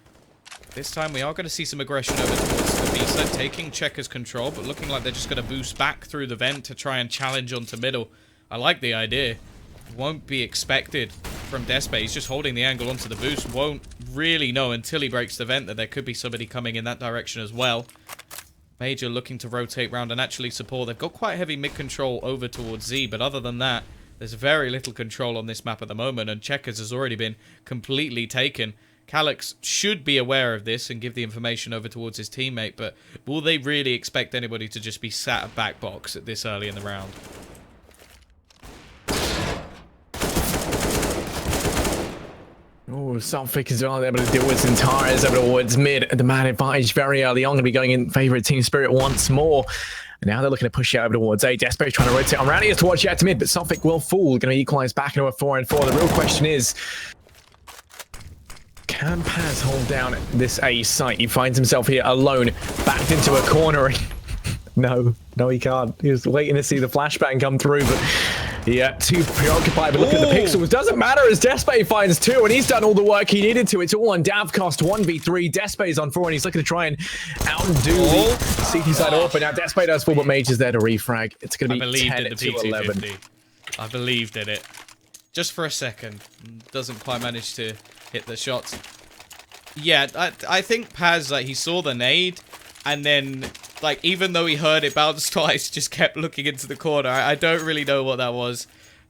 This time, we are going to see some aggression over towards the B side, taking Checker's control, but looking like they're just going to boost back through the vent to try and challenge onto middle. I like the idea. Won't be expected from Despae. He's just holding the angle onto the boost. Won't really know until he breaks the vent that there could be somebody coming in that direction as well. Major looking to rotate round and actually support. They've got quite heavy mid control over towards Z, but other than that, there's very little control on this map at the moment, and Checkers has already been completely taken. Calix should be aware of this and give the information over towards his teammate, but will they really expect anybody to just be sat at back box at this early in the round? Oh, Sophic is well able to deal with Sontaras over towards mid. The man advantage very early on, going to be going in favor of Team Spirit once more. And now they're looking to push it over towards A. Despae trying to rotate around here towards yet to mid, but Sophic will fall. Going to equalize back into a 4-4. The real question is, can Paz hold down this A site? He finds himself here alone, backed into a corner. No, he can't. He was waiting to see the flashbang come through, but yeah, too preoccupied. But look at the pixels. Doesn't matter as Despae finds 2, and he's done all the work he needed to. It's all on Davcost, 1v3. Despae's on 4, and he's looking to try and outdo the CT side off. But now Despae does fall, but Major's there to refrag. It's going to be 10-11. I believed in it. Just for a second. Doesn't quite manage to hit the shots. Yeah, I think Paz, like, he saw the nade, and then, like, even though he heard it bounce twice, just kept looking into the corner. I don't really know what that was.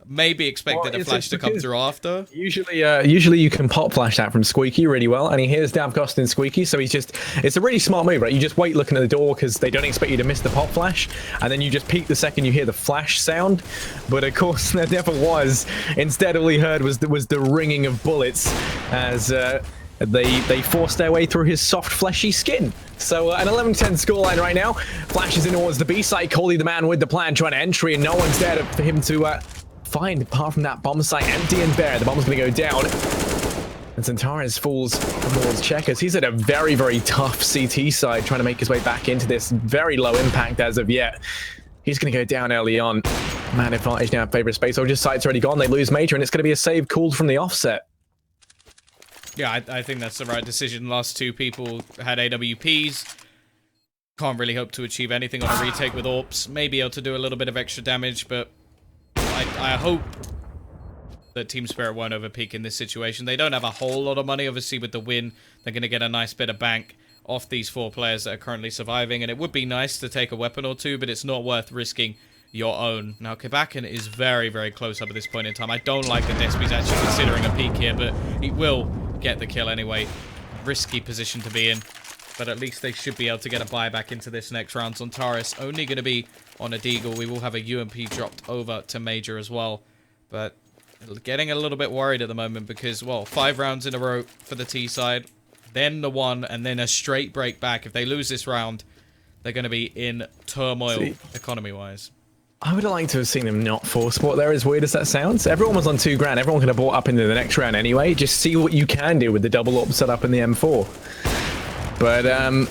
Maybe expected a flash to come through after. Usually you can pop flash that from Squeaky really well, and he hears Davcost and Squeaky, so it's a really smart move, right? You just wait looking at the door because they don't expect you to miss the pop flash, and then you just peek the second you hear the flash sound. But of course, there never was. Instead, all he heard was the ringing of bullets as they forced their way through his soft, fleshy skin. So an 11-10 scoreline right now. Flashes in towards the B site. Coley, the man with the plan, trying to entry, and no one's there for him to find, apart from that bomb site empty and bare. The bomb's going to go down. And Centaurus falls towards Checkers. He's at a very, very tough CT side, trying to make his way back into this. Very low impact as of yet. He's going to go down early on. Man advantage now in favor of Space Soldiers. Site's already gone. They lose Major, and it's going to be a save called from the offset. Yeah, I think that's the right decision. Last two people had AWPs. Can't really hope to achieve anything on a retake with AWPs. Maybe able to do a little bit of extra damage, but I hope that Team Spirit won't overpeak in this situation. They don't have a whole lot of money. Obviously, with the win, they're going to get a nice bit of bank off these 4 players that are currently surviving, and it would be nice to take a weapon or two, but it's not worth risking your own. Now, Kabakan is very, very close up at this point in time. I don't like that Despi's actually considering a peek here, but he will get the kill anyway. Risky position to be in, but at least they should be able to get a buyback into this next round. Zontaris only going to be on a Deagle. We will have a UMP dropped over to Major as well, but getting a little bit worried at the moment because, well, 5 rounds in a row for the T side, then the 1, and then a straight break back. If they lose this round, they're going to be in turmoil economy-wise. I would like to have seen them not force sport there, as weird as that sounds. Everyone was on 2 grand. Everyone could have bought up into the next round anyway. Just see what you can do with the double AWP set up in the M4. But,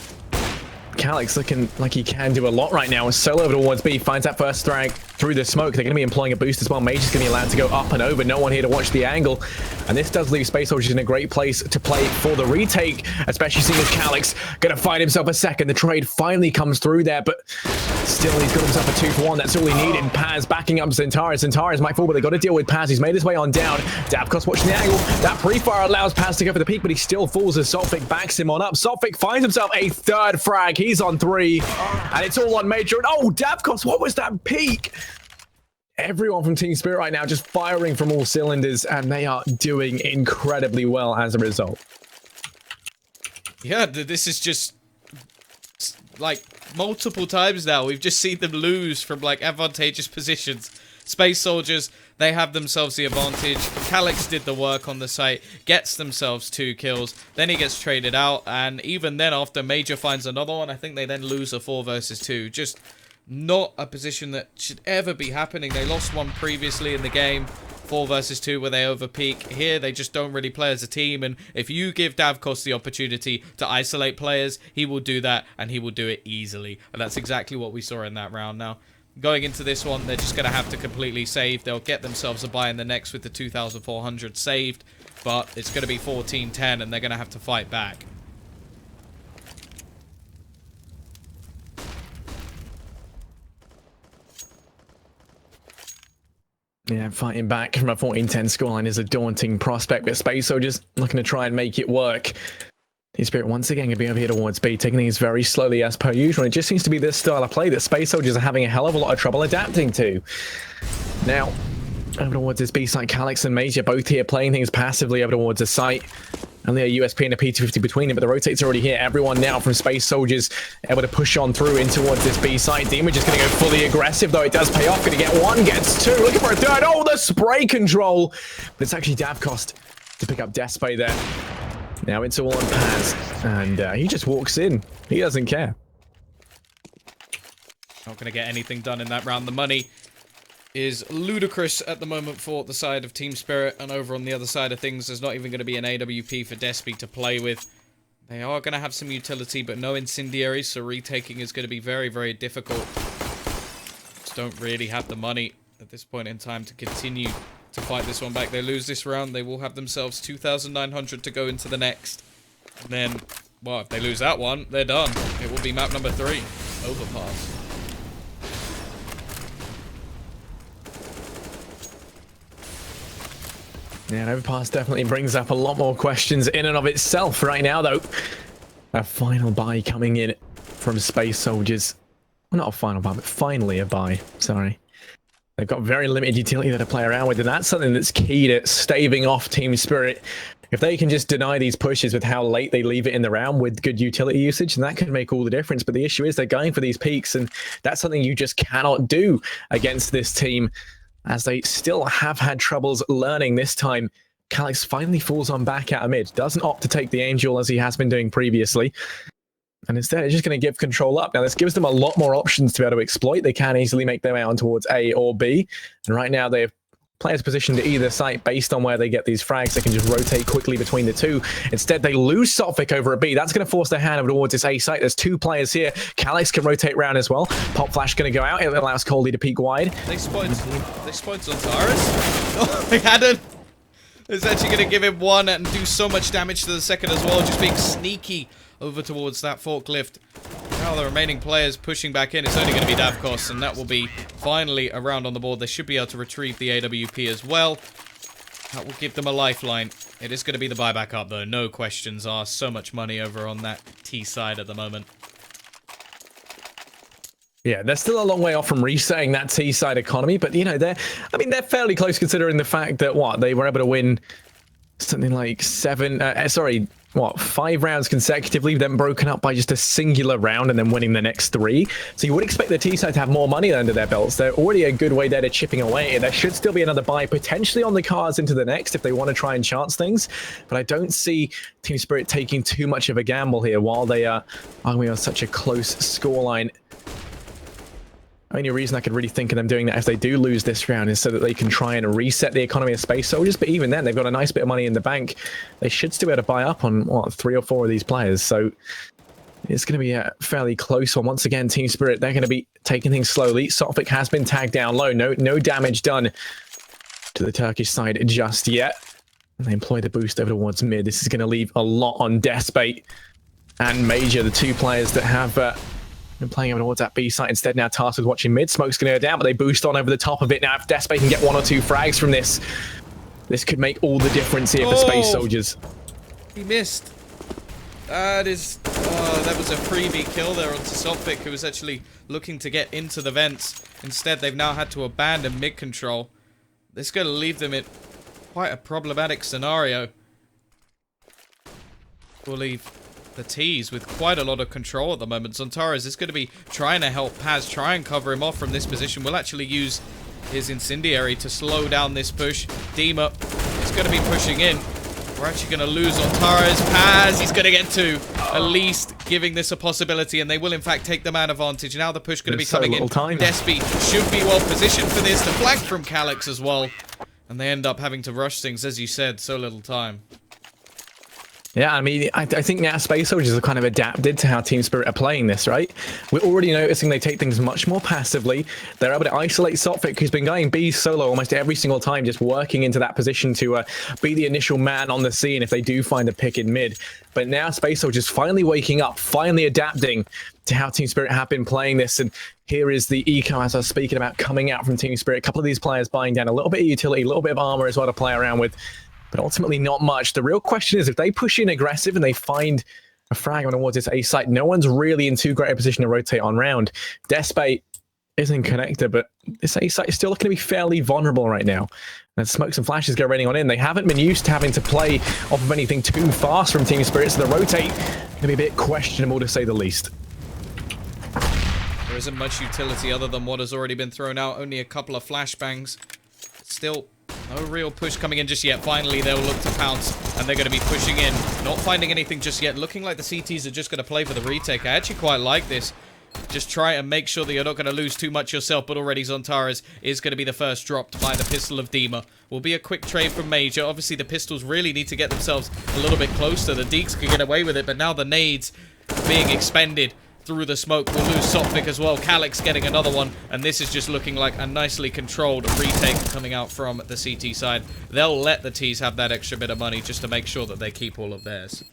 Calyx looking like he can do a lot right now. Solo over towards B, finds that first frag through the smoke. They're going to be employing a boost as well. Major's going to be allowed to go up and over. No one here to watch the angle. And this does leave Space Soldiers in a great place to play for the retake, especially seeing as Calyx going to find himself a second. The trade finally comes through there, but still he's got himself a 2-for-1. That's all he needed. Paz backing up Centaurus. Centaurus might fall, but they got to deal with Paz. He's made his way on down. Davkos watching the angle. That pre-fire allows Paz to go for the peak, but he still falls as Solfik backs him on up. Solfik finds himself a 3rd frag. He's on 3. And it's all on Major. And oh, Davkos, what was that peak? Everyone from Team Spirit right now just firing from all cylinders, and they are doing incredibly well as a result. Yeah, this is just like multiple times now. We've just seen them lose from like advantageous positions. Space Soldiers, they have themselves the advantage. Calyx did the work on the site, gets themselves 2 kills. Then he gets traded out, and even then after Major finds another one, I think they then lose a 4 versus 2. Just not a position that should ever be happening. They lost one previously in the game, 4 versus 2, where they overpeak. Here, they just don't really play as a team, and if you give Davkos the opportunity to isolate players, he will do that, and he will do it easily. And that's exactly what we saw in that round. Now, going into this one, they're just going to have to completely save. They'll get themselves a buy in the next with the 2,400 saved, but it's going to be 14-10, and they're going to have to fight back. Yeah, fighting back from a 14-10 scoreline is a daunting prospect, but Space Soldiers looking to try and make it work. Team Spirit once again going to be over here towards B, taking things very slowly as per usual. It just seems to be this style of play that Space Soldiers are having a hell of a lot of trouble adapting to. Now, over towards this B site, Calyx and Major both here playing things passively over towards the site. Only a USP and a P250 between them, but the rotate's already here. Everyone now from Space Soldiers able to push on through in towards this B site. Demon just going to go fully aggressive, though it does pay off. Going to get 1, gets 2, looking for a 3rd. Oh, the spray control! But it's actually Davkos to pick up Despe there. Now it's all on Paz, and he just walks in. He doesn't care. Not going to get anything done in that round. The money is ludicrous at the moment for the side of Team Spirit, and over on the other side of things, there's not even going to be an AWP for Despe to play with. They are going to have some utility, but no incendiaries, so retaking is going to be very, very difficult. Just don't really have the money at this point in time to continue to fight this one back. They lose this round, they will have themselves 2,900 to go into the next. And then, well, if they lose that one, they're done. It will be map number 3, Overpass. Yeah, Overpass definitely brings up a lot more questions in and of itself right now, though. A final buy coming in from Space Soldiers. Well, not a final buy, but finally a buy. Sorry. They've got very limited utility to play around with, and that's something that's key to staving off Team Spirit. If they can just deny these pushes with how late they leave it in the round with good utility usage, then that could make all the difference. But the issue is they're going for these peaks, and that's something you just cannot do against this team, as they still have had troubles learning this time. Calyx finally falls on back out of mid, doesn't opt to take the Angel as he has been doing previously, and instead it's just going to give control up. Now this gives them a lot more options to be able to exploit. They can easily make their way on towards A or B, and right now they've players positioned to either site based on where they get these frags. They can just rotate quickly between the two. Instead, they lose Sophic over at B. That's going to force their hand over towards this A site. There's 2 players here. Calyx can rotate round as well. Pop Flash going to go out. It allows Coldie to peek wide. They spotted Zontaras. Oh, they hadn't. It's actually going to give him 1 and do so much damage to the second as well. Just being sneaky over towards that forklift. Now the remaining players pushing back in. It's only going to be Davkos, and that will be finally a round on the board. They should be able to retrieve the AWP as well. That will give them a lifeline. It is going to be the buyback up, though. No questions asked. So much money over on that T side at the moment. Yeah, they're still a long way off from resetting that T side economy, but you know, they're fairly close considering the fact that they were able to win something like 5 rounds consecutively, then broken up by just a singular round and then winning the next 3. So you would expect the T side to have more money under their belts. They're already a good way there to chipping away. There should still be another buy potentially on the cards into the next if they want to try and chance things. But I don't see Team Spirit taking too much of a gamble here while they are arguing on such a close scoreline. Only reason I could really think of them doing that if they do lose this round is so that they can try and reset the economy of Space Soldiers. But even then, they've got a nice bit of money in the bank. They should still be able to buy up on, 3 or 4 of these players. So it's going to be a fairly close one. Once again, Team Spirit, they're going to be taking things slowly. Sophic has been tagged down low. No damage done to the Turkish side just yet. And they employ the boost over towards mid. This is going to leave a lot on Despate and Major, the 2 players that have... been playing over towards that B site instead, now tasked with watching mid. Smoke's going to go down, but they boost on over the top of it. Now if Despate can get 1 or 2 frags from this could make all the difference here for Space Soldiers. He missed. That was a freebie kill there onto Sophic, who was actually looking to get into the vents. Instead, they've now had to abandon mid control. This is going to leave them in quite a problematic scenario. We'll leave the T's with quite a lot of control at the moment. Zontaras is going to be trying to help Paz try and cover him off from this position. We'll actually use his incendiary to slow down this push. Dima is going to be pushing in. We're actually going to lose Zontaras. Paz, he's going to get 2. At least giving this a possibility, and they will in fact take the man advantage. Now the push going to be coming in. Despy should be well positioned for this. The flank from Calyx as well. And they end up having to rush things, as you said, so little time. Yeah, I mean, I think now Space Soldiers have kind of adapted to how Team Spirit are playing this, right? We're already noticing they take things much more passively. They're able to isolate Sophic, who's been going B solo almost every single time, just working into that position to be the initial man on the scene if they do find a pick in mid. But now Space Soldiers finally waking up, finally adapting to how Team Spirit have been playing this. And here is the eco, as I was speaking about, coming out from Team Spirit. A couple of these players buying down a little bit of utility, a little bit of armor as well to play around with. But ultimately not much. The real question is if they push in aggressive and they find a frag on towards this A site, no one's really in too great a position to rotate on round. Despate isn't connected, but this A site is still looking to be fairly vulnerable right now. And smokes and flashes go raining on in. They haven't been used to having to play off of anything too fast from Team Spirit, so the rotate can be a bit questionable to say the least. There isn't much utility other than what has already been thrown out. Only a couple of flashbangs. Still no real push coming in just yet. Finally, they'll look to pounce, and they're going to be pushing in. Not finding anything just yet. Looking like the CTs are just going to play for the retake. I actually quite like this. Just try and make sure that you're not going to lose too much yourself, but already Zontaras is going to be the first dropped by the pistol of Dima. Will be a quick trade from Major. Obviously, the pistols really need to get themselves a little bit closer. The Deeks can get away with it, but now the nades being expended through the smoke. We'll lose Sophic as well. Calyx getting another one, and this is just looking like a nicely controlled retake coming out from the CT side. They'll let the T's have that extra bit of money just to make sure that they keep all of theirs.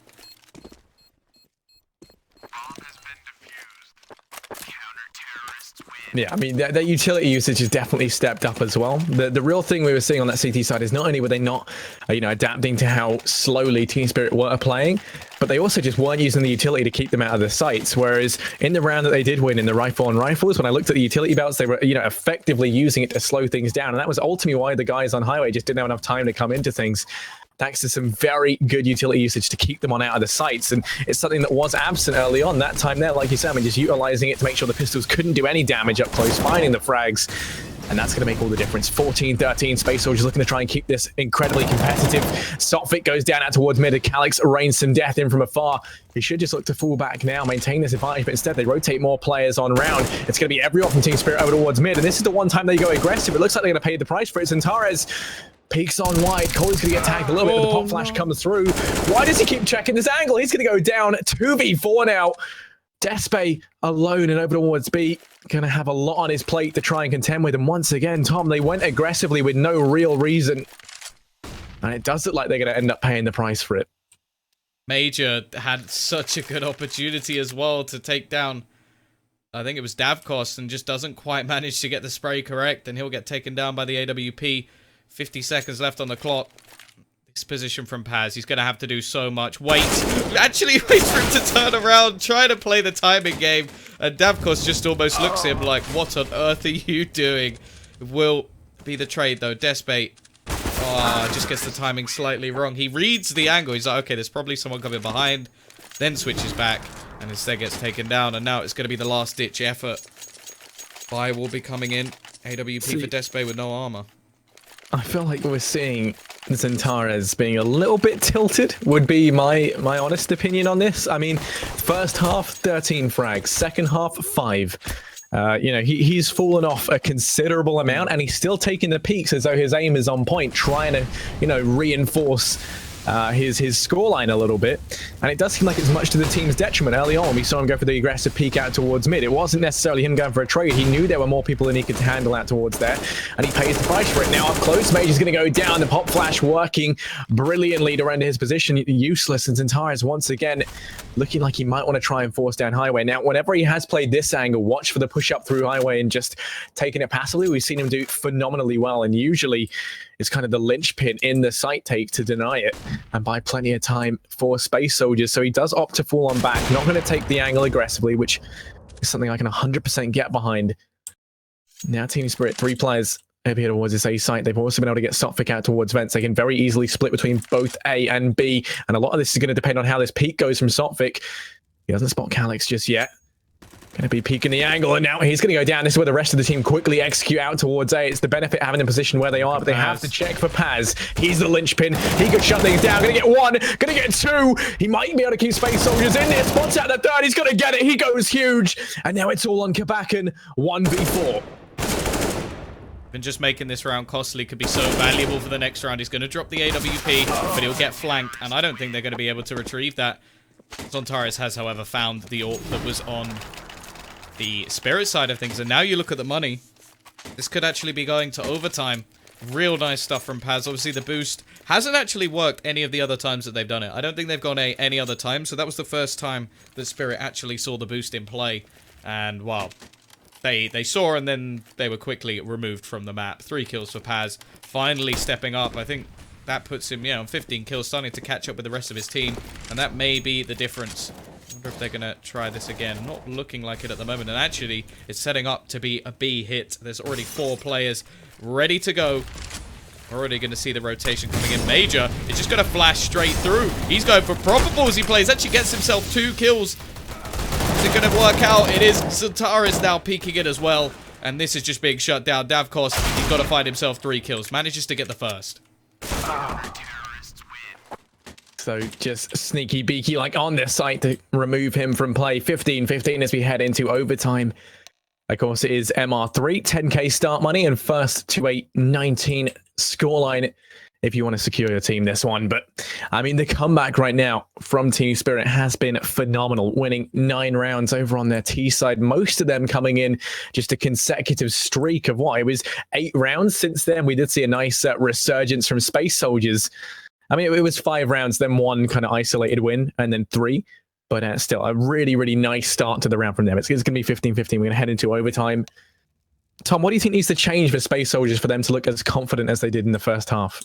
Yeah, I mean, that utility usage has definitely stepped up as well. The real thing we were seeing on that CT side is not only were they not, adapting to how slowly Team Spirit were playing, but they also just weren't using the utility to keep them out of the sights. Whereas in the round that they did win in the rifle and rifles, when I looked at the utility belts, they were, effectively using it to slow things down. And that was ultimately why the guys on highway just didn't have enough time to come into things. Thanks to some very good utility usage to keep them on out of the sights. And it's something that was absent early on. That time there, like you said, I mean, just utilizing it to make sure the pistols couldn't do any damage up close, finding the frags. And that's going to make all the difference. 14-13, Space Soldiers looking to try and keep this incredibly competitive. Sotfik goes down out towards mid. Calix rains some death in from afar. He should just look to fall back now, maintain this advantage, but instead they rotate more players on round. It's going to be everyone from Team Spirit over towards mid, and this is the one time they go aggressive. It looks like they're going to pay the price for it. Antares peeks on wide. Cole's going to get tagged a little bit, but the pop flash comes through. Why does he keep checking this angle? He's going to go down 2v4 now. Despe alone and over towards B, going to have a lot on his plate to try and contend with. And once again, Tom, they went aggressively with no real reason. And it does look like they're going to end up paying the price for it. Major had such a good opportunity as well to take down, I think it was Davkos, and just doesn't quite manage to get the spray correct, and he'll get taken down by the AWP. 50 seconds left on the clock. This position from Paz, he's going to have to do so much. Actually waits for him to turn around, try to play the timing game, and Davkos just almost looks at him like, what on earth are you doing? Will be the trade though. Despe, just gets the timing slightly wrong. He reads the angle, he's like, okay, there's probably someone coming behind, then switches back, and instead gets taken down, and now it's going to be the last ditch effort. Fire will be coming in. AWP for Despe with no armor. I feel like we're seeing Antares being a little bit tilted, would be my honest opinion on this. I mean, first half, 13 frags. Second half, 5. You know, he's fallen off a considerable amount, and he's still taking the peaks as though his aim is on point, trying to, you know, reinforce his scoreline a little bit. And it does seem like it's much to the team's detriment. Early on, we saw him go for the aggressive peek out towards mid. It wasn't necessarily him going for a trade. He knew there were more people than he could handle out towards there, and he pays the price for it. Now up close, Major's going to go down. The pop flash working brilliantly to render his position useless, and Antares once again looking like he might want to try and force down highway. Now, whenever he has played this angle, watch for the push up through highway and just taking it passively. We've seen him do phenomenally well, and usually it's kind of the linchpin in the site take to deny it and buy plenty of time for Space Soldiers. So he does opt to fall on back, not going to take the angle aggressively, which is something I can 100% get behind. Now Team Spirit, 3 players over here towards this A site. They've also been able to get Sotfik out towards vents. They can very easily split between both A and B, and a lot of this is going to depend on how this peek goes from Sotfik. He doesn't spot Calix just yet. Going to be peeking the angle, and now he's going to go down. This is where the rest of the team quickly execute out towards A. It's the benefit of having a position where they are, but they have to check for Paz. He's the linchpin. He could shut things down. Going to get 1, going to get 2. He might be able to keep Space Soldiers in there. Spots out the 3rd. He's going to get it. He goes huge. And now it's all on Kabakan. 1v4. Been just making this round costly could be so valuable for the next round. He's going to drop the AWP, but he'll get flanked, and I don't think they're going to be able to retrieve that. Zontaris has, however, found the AWP that was on the Spirit side of things, and now you look at the money. This could actually be going to overtime. Real nice stuff from Paz. Obviously, the boost hasn't actually worked any of the other times that they've done it. I don't think they've gone A any other time, so that was the first time that Spirit actually saw the boost in play, and wow. They saw, and then they were quickly removed from the map. 3 kills for Paz, finally stepping up. I think that puts him, on 15 kills, starting to catch up with the rest of his team, and that may be the difference. I wonder if they're going to try this again. Not looking like it at the moment, and actually, it's setting up to be a B hit. There's already 4 players ready to go. We're already going to see the rotation coming in. Major is just going to flash straight through. He's going for probables. He plays, actually gets himself 2 kills. Is it going to work out? It is. Zatara's now peeking it as well. And this is just being shut down. Davkos, he's got to find himself 3 kills. Manages to get the first. So just sneaky beaky like on this site to remove him from play. 15-15 as we head into overtime. Of course, it is MR3, 10k start money, and first to a 19 scoreline if you want to secure your team this one. But I mean, the comeback right now from Team Spirit has been phenomenal, winning 9 rounds over on their T side, most of them coming in just a consecutive streak of what? It was 8 rounds since then. We did see a nice resurgence from Space Soldiers. I mean, it was 5 rounds, then 1 kind of isolated win, and then 3. But still, a really, really nice start to the round from them. It's going to be 15-15. We're going to head into overtime. Tom, what do you think needs to change for Space Soldiers for them to look as confident as they did in the first half?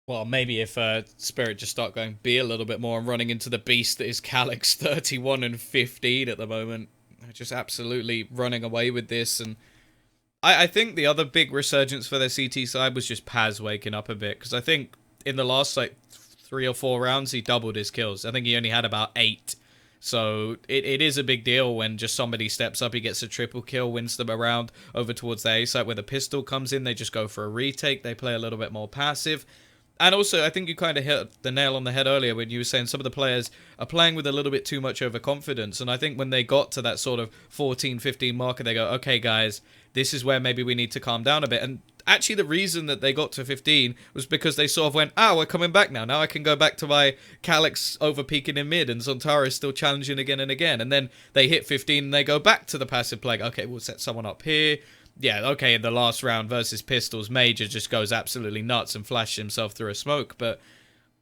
Well, maybe if Spirit just start going B a little bit more and running into the beast that is Calix, 31 and 15 at the moment. They're just absolutely running away with this. And I think the other big resurgence for their CT side was just Paz waking up a bit. Because I think in the last, 3 or 4 rounds, he doubled his kills. I think he only had about 8 So it is a big deal when just somebody steps up, he gets a triple kill, wins them around over towards the A site where the pistol comes in. They just go for a retake. They play a little bit more passive. And also, I think you kind of hit the nail on the head earlier when you were saying some of the players are playing with a little bit too much overconfidence. And I think when they got to that sort of 14, 15 marker, they go, okay, guys, this is where maybe we need to calm down a bit. And actually, the reason that they got to 15 was because they sort of went, we're coming back now. Now I can go back to my Calyx over-peaking in mid, and Zontara is still challenging again and again. And then they hit 15, and they go back to the passive play. Okay, we'll set someone up here. Yeah, okay, in the last round versus Pistols, Major just goes absolutely nuts and flashes himself through a smoke. But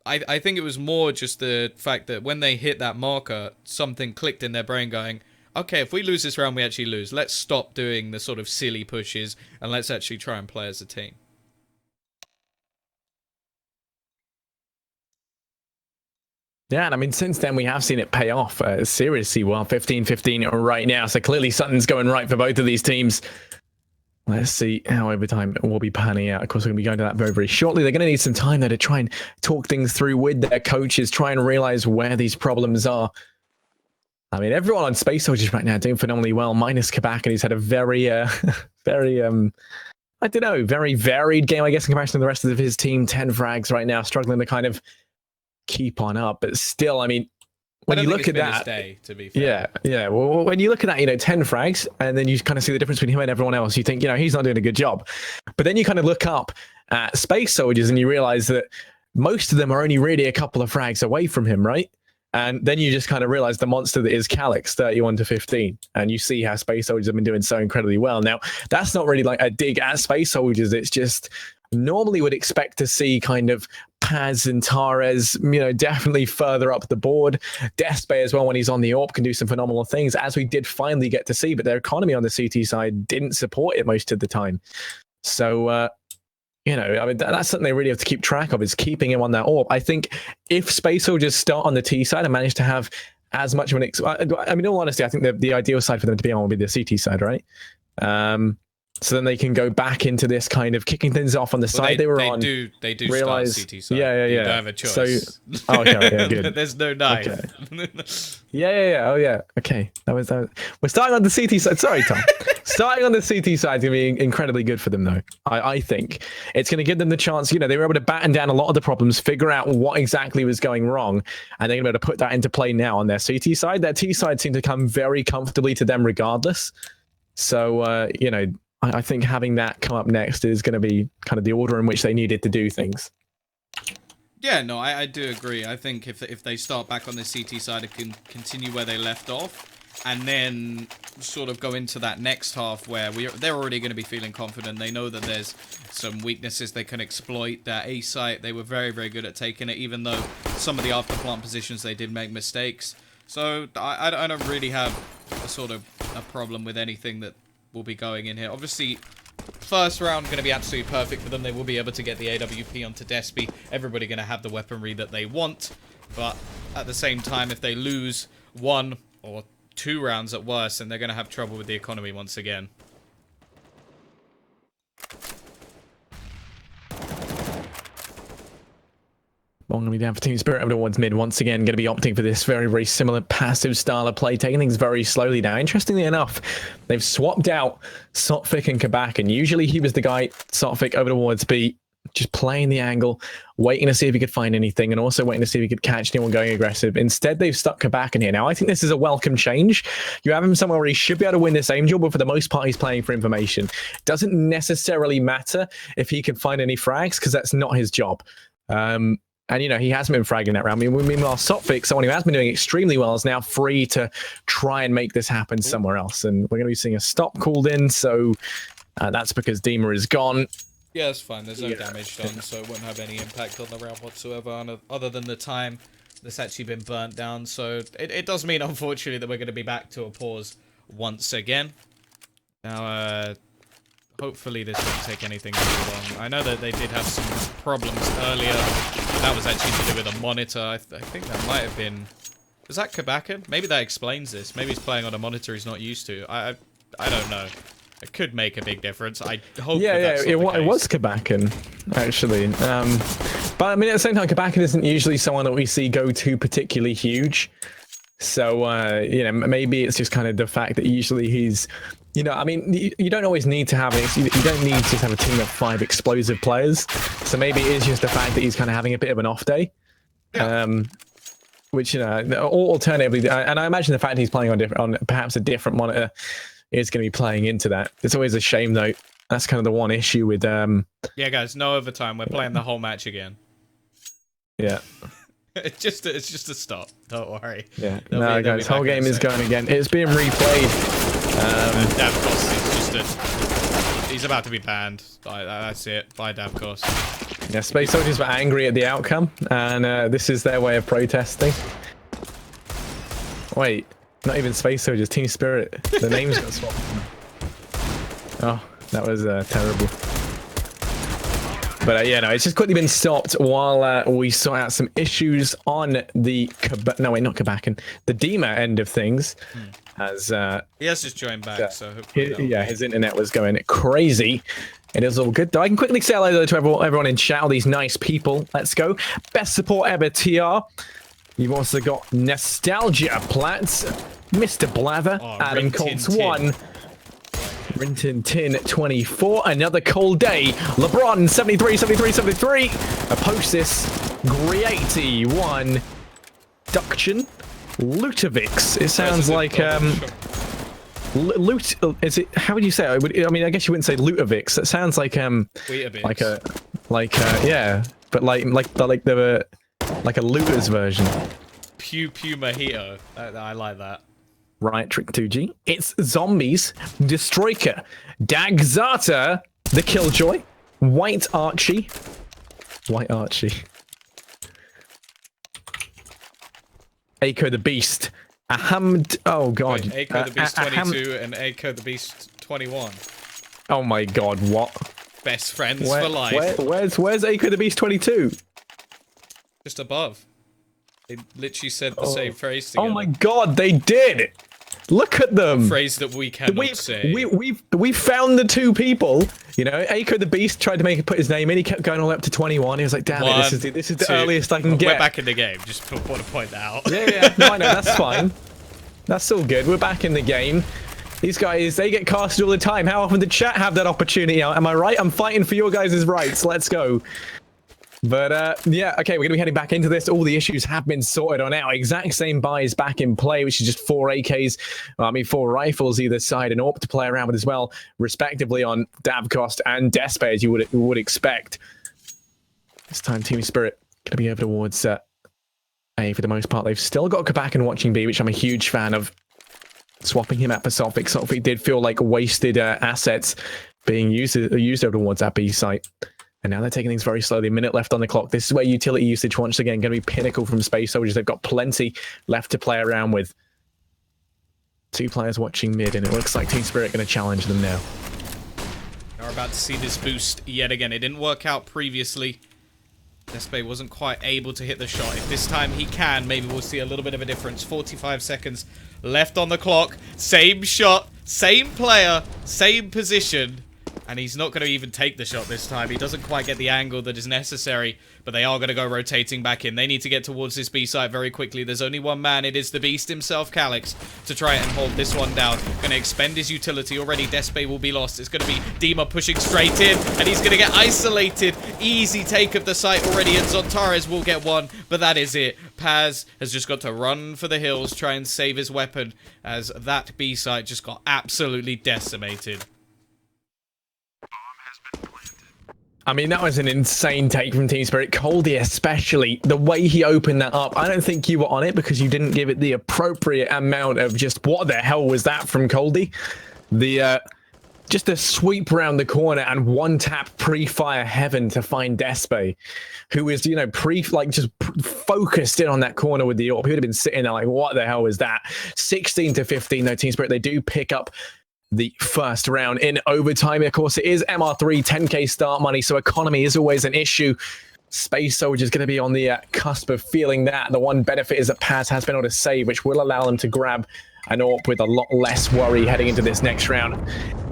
I think it was more just the fact that when they hit that marker, something clicked in their brain going, okay, if we lose this round, we actually lose. Let's stop doing the sort of silly pushes, and let's actually try and play as a team. Yeah, and I mean, since then, we have seen it pay off seriously well. 15-15 right now, so clearly something's going right for both of these teams. Let's see how overtime will be panning out. Of course, we're going to be going to that very, very shortly. They're going to need some time there to try and talk things through with their coaches, try and realize where these problems are. I mean, everyone on Space Soldiers right now doing phenomenally well, minus Kabak, and he's had a very, very, I don't know, very varied game, I guess, in comparison to the rest of his team. 10 frags right now, struggling to kind of keep on up. But still, I mean, when you look at that, day, to be fair. yeah. Well, when you look at that, 10 frags, and then you kind of see the difference between him and everyone else, you think, he's not doing a good job. But then you kind of look up at Space Soldiers and you realize that most of them are only really a couple of frags away from him, right? And then you just kind of realize the monster that is Calyx, 31-15, and you see how Space Soldiers have been doing so incredibly well. Now, that's not really like a dig at Space Soldiers. It's just normally would expect to see kind of Paz and Tares, definitely further up the board. Despe as well, when he's on the AWP, can do some phenomenal things, as we did finally get to see, but their economy on the CT side didn't support it most of the time. So, I mean, that's something they really have to keep track of, is keeping him on that AWP. I think if Space Soldiers start on the T side and manage to have as much of an... I mean, in all honesty, I think the ideal side for them to be on would be the CT side, right? So then they can go back into this kind of kicking things off on the side they were on. They do realize, start CT side. Yeah. You don't have a choice. So, okay, good. There's no knife. Okay. Yeah. Oh, yeah. Okay. That was. We're starting on the CT side. Sorry, Tom. Starting on the CT side is going to be incredibly good for them, though. I think it's going to give them the chance. They were able to batten down a lot of the problems, figure out what exactly was going wrong, and they're going to be able to put that into play now on their CT side. Their T side seemed to come very comfortably to them regardless. So, I think having that come up next is going to be kind of the order in which they needed to do things. Yeah, no, I do agree. I think if they start back on the CT side, it can continue where they left off, and then sort of go into that next half where they're already going to be feeling confident. They know that there's some weaknesses they can exploit. That A site, they were very, very good at taking it, even though some of the after plant positions they did make mistakes. So I don't really have a sort of a problem with anything that will be going in here. Obviously, first round going to be absolutely perfect for them. They will be able to get the AWP onto Despe. Everybody going to have the weaponry that they want. But at the same time, if they lose 1 or 2 rounds at worst, then they're going to have trouble with the economy once again. Long going to be down for Team Spirit over towards mid once again. Going to be opting for this very, very similar passive style of play, taking things very slowly now. Interestingly enough, they've swapped out Sotfik and Kabak, and usually he was the guy, Sotfik, over towards B, just playing the angle, waiting to see if he could find anything, and also waiting to see if he could catch anyone going aggressive. Instead, they've stuck Kabak in here. Now, I think this is a welcome change. You have him somewhere where he should be able to win this Angel, but for the most part, he's playing for information. Doesn't necessarily matter if he can find any frags, because that's not his job. And, he hasn't been fragging that round. Meanwhile, Sotfik, someone who has been doing extremely well, is now free to try and make this happen somewhere else. And we're going to be seeing a stop called in, so that's because Dima is gone. Yeah, that's fine. There's no damage done, so it won't have any impact on the round whatsoever, other than the time that's actually been burnt down. So it does mean, unfortunately, that we're going to be back to a pause once again. Now, hopefully this won't take anything too long. I know that they did have some problems earlier. That was actually to do with a monitor. I think that might have been... Was that Kabakan? Maybe that explains this. Maybe he's playing on a monitor he's not used to. I don't know. It could make a big difference. I hope that's not the case. It was Kabakan, actually. But I mean, at the same time, Kabakan isn't usually someone that we see go too particularly huge. So, you know, maybe it's just kind of the fact that usually he's, you know, I mean, you don't always need to have it. You don't need to have a team of 5 explosive players. So maybe it is just the fact that he's kind of having a bit of an off day. Yeah. Which, you know, or alternatively, and I imagine the fact he's playing on perhaps a different monitor is going to be playing into that. It's always a shame, though. That's kind of the one issue with... Yeah, guys, no overtime. We're playing the whole match again. Yeah. It's just a stop. Don't worry. Yeah. No, guys, whole game is going again. It's being replayed. Davkos is just he's about to be banned. That's it. Bye, Davkos. Yeah, Space Soldiers were angry at the outcome, and this is their way of protesting. Wait, not even Space Soldiers, Team Spirit. The names got swapped. Oh, that was terrible. But yeah, no, it's just quickly been stopped while we sort out some issues on the not the Dima end of things. As he has just joined back, so hopefully his internet was going crazy. It is all good though. I can quickly say hello to everyone in chat, all these nice people. Let's go. Best support ever, TR. You've also got Nostalgia Platts, Mr. Blather, Adam Colts 1. Rintin Tin 24, another cold day. LeBron 73, 73, 73. Aposis, Griety 1. Duction, Lutovix. It sounds like Loot. Is it? How would you say it? I mean, I guess you wouldn't say Lutovix. It sounds like yeah, but like a looters version. Pew Pew Mojito. I like that. Right, Trick 2G. It's Zombies, Destroyker, Dagzata, the Killjoy, White Archie, Aiko the Beast, Ahamd. Oh god. Wait, Aiko the Beast 22 and Aiko the Beast 21. Oh my god, what? Best friends for life. Where's Aiko the Beast 22? Just above. They literally said the same phrase together. Oh my god, they did! Look at them! A phrase that we cannot say. We found the 2 people. You know, Aiko the Beast tried to put his name in. He kept going all the way up to 21. He was like, damn it, this is the earliest I can get. We're back in the game. Just want to point that out. Yeah. No, I know, that's fine. That's all good. We're back in the game. These guys, they get casted all the time. How often did chat have that opportunity? Am I right? I'm fighting for your guys' rights. Let's go. But yeah, okay, we're going to be heading back into this. All the issues have been sorted on out. Exact same buys back in play, which is just 4 AKs. 4 rifles either side, and AWP to play around with as well, respectively on Davkost and Despair, as you would expect. This time, Team Spirit going to be over towards A for the most part. They've still got Kabakan watching B, which I'm a huge fan of. Swapping him out for Sophic. Sophic did feel like wasted assets being used over towards that B site. And now they're taking things very slowly. A minute left on the clock. This is where utility usage, once again, going to be pinnacle from Space Soldiers. They've got plenty left to play around with. 2 players watching mid, and it looks like Team Spirit going to challenge them now. We're about to see this boost yet again. It didn't work out previously. Despair wasn't quite able to hit the shot. If this time he can, maybe we'll see a little bit of a difference. 45 seconds left on the clock. Same shot, same player, same position. And he's not going to even take the shot this time. He doesn't quite get the angle that is necessary, but they are going to go rotating back in. They need to get towards this B site very quickly. There's only one man. It is the Beast himself, Calyx, to try and hold this one down. Going to expend his utility already. Despair will be lost. It's going to be Dima pushing straight in, and he's going to get isolated. Easy take of the site already, and Zontares will get one, but that is it. Paz has just got to run for the hills, try and save his weapon, as that B site just got absolutely decimated. I mean, that was an insane take from Team Spirit. Coldie especially, the way he opened that up. I don't think you were on it because you didn't give it the appropriate amount of just what the hell was that from Coldie. Just a sweep around the corner and one tap pre-fire heaven to find Despe, who is, you know, just focused in on that corner with the AWP. He would have been sitting there like, what the hell was that? 16-15 though, Team Spirit, they do pick up the first round in overtime. Of course, it is MR3, 10k start money, so economy is always an issue. Space Soldier's going to be on the cusp of feeling that. The one benefit is that Paz has been able to save, which will allow them to grab an AWP with a lot less worry heading into this next round.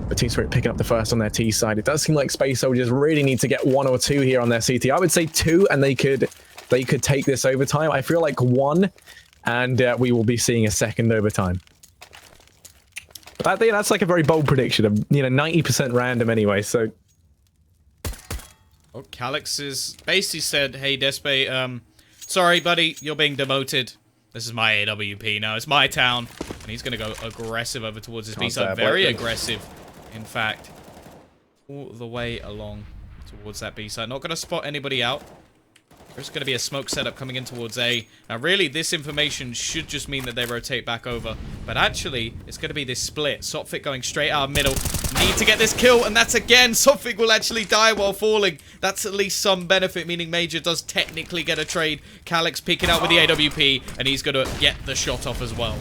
But Team Spirit picking up the first on their T side. It does seem like Space Soldiers really need to get 1 or 2 here on their CT. I would say 2, and they could take this overtime. I feel like 1 and we will be seeing a second overtime. But I think that's like a very bold prediction of, 90% random anyway, so... Oh, Calix has basically said, hey, Despe, sorry, buddy, you're being demoted. This is my AWP now. It's my town. And he's going to go aggressive over towards his B-side. Very aggressive, in fact. All the way along towards that B-side. Not going to spot anybody out. There's going to be a smoke setup coming in towards A. Now, really, this information should just mean that they rotate back over. But actually, it's going to be this split. Sophic going straight out of middle. Need to get this kill, and that's again, Sophic will actually die while falling. That's at least some benefit, meaning Major does technically get a trade. Calix peeking out with the AWP, and he's going to get the shot off as well.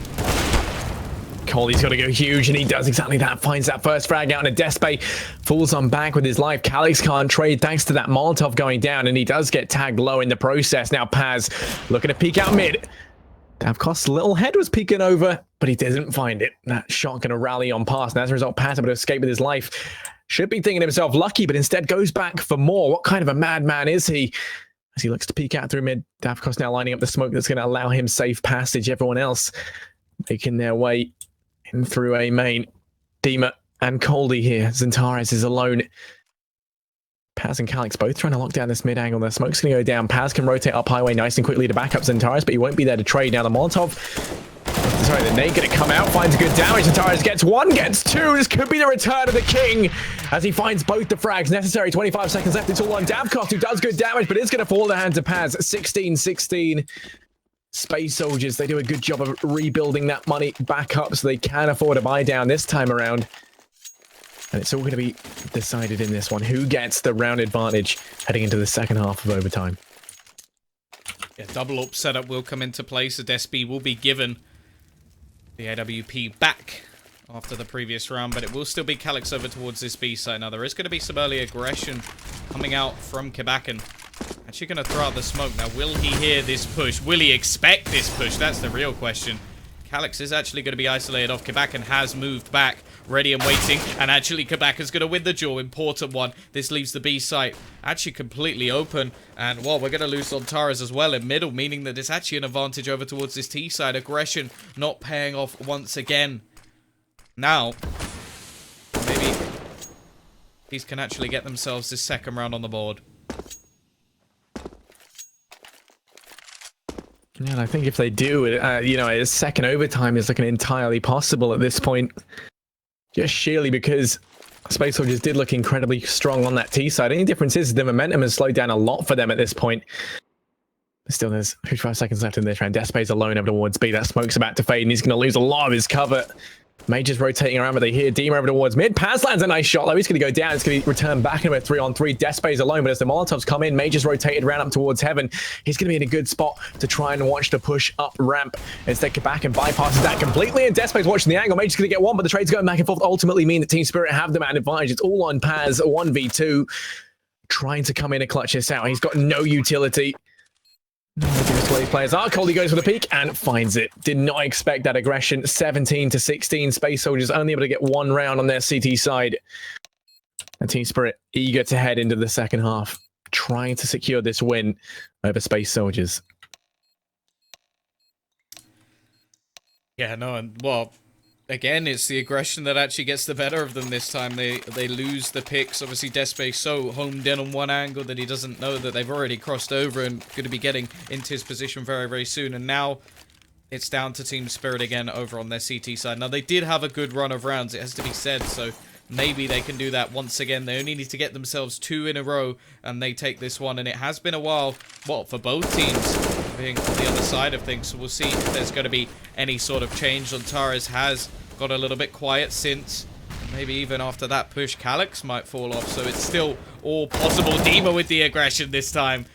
Coley's got to go huge, and he does exactly that. Finds that first frag out, and Despe falls on back with his life. Calix can't trade thanks to that Molotov going down, and he does get tagged low in the process. Now Paz looking to peek out mid. Davkos' little head was peeking over, but he didn't find it. That shot going to rally on past, and as a result, Paz able to escape with his life. Should be thinking himself lucky, but instead goes back for more. What kind of a madman is he? As he looks to peek out through mid, Davkos now lining up the smoke that's going to allow him safe passage. Everyone else making their way in through A main. Dima and Coldy here. Zentares is alone. Paz and Calix both trying to lock down this mid angle. The smoke's going to go down. Paz can rotate up highway nice and quickly to back up Zentares, but he won't be there to trade. Now the Molotov, sorry, the nade going to come out, finds good damage. Zentares gets one, gets two. This could be the return of the king as he finds both the frags necessary. 25 seconds left. It's all on Davkos, who does good damage, but it's going to fall in the hands of Paz. 16-16. Space Soldiers, they do a good job of rebuilding that money back up so they can afford a buy down this time around. And it's all going to be decided in this one. Who gets the round advantage heading into the second half of overtime? Yeah, double up setup will come into play, so Despe will be given the AWP back after the previous round, but it will still be Calix over towards this B side. Now, there is going to be some early aggression coming out from Quebecan. Actually going to throw out the smoke. Now, will he hear this push? Will he expect this push? That's the real question. Calix is actually going to be isolated off. Quebecan has moved back, ready and waiting. And actually, Quebecan's going to win the duel. Important one. This leaves the B site actually completely open. And, well, we're going to lose Zontaras as well in middle, meaning that it's actually an advantage over towards this T side. Aggression not paying off once again. Now, maybe these can actually get themselves this second round on the board. Yeah, and I think if they do, a second overtime is looking entirely possible at this point. Just sheerly because Space Soldiers did look incredibly strong on that T side. Only difference is the momentum has slowed down a lot for them at this point. But still, there's 55 seconds left in this round. Despe's alone over towards B. That smoke's about to fade, and he's going to lose a lot of his cover. Major's rotating around, but they hear Dima over towards mid. Paz lands a nice shot, though. He's going to go down. It's going to be returned back into a 3-on-3. Despe's alone, but as the Molotovs come in, Major's rotated round up towards Heaven. He's going to be in a good spot to try and watch the push up ramp. Instead, back and bypasses that completely, and Despe's watching the angle. Major's going to get one, but the trades going back and forth ultimately mean that Team Spirit have the man advantage. It's all on Paz, 1v2. Trying to come in and clutch this out. He's got no utility. These players are. Coldy goes for the peak and finds it. Did not expect that aggression. 17-16. Space Soldiers only able to get one round on their CT side. And Team Spirit eager to head into the second half, trying to secure this win over Space Soldiers. Yeah, no, and well, again, it's the aggression that actually gets the better of them this time. They lose the picks. Obviously, Despe so homed in on one angle that he doesn't know that they've already crossed over and going to be getting into his position very, very soon. And now it's down to Team Spirit again over on their CT side. Now, they did have a good run of rounds, it has to be said, so maybe they can do that once again. They only need to get themselves 2 in a row, and they take this one. And it has been a while, well, for both teams being on the other side of things. So we'll see if there's going to be any sort of change. Zontares has got a little bit quiet since. Maybe even after that push, Calix might fall off. So it's still all possible. Dima with the aggression this time.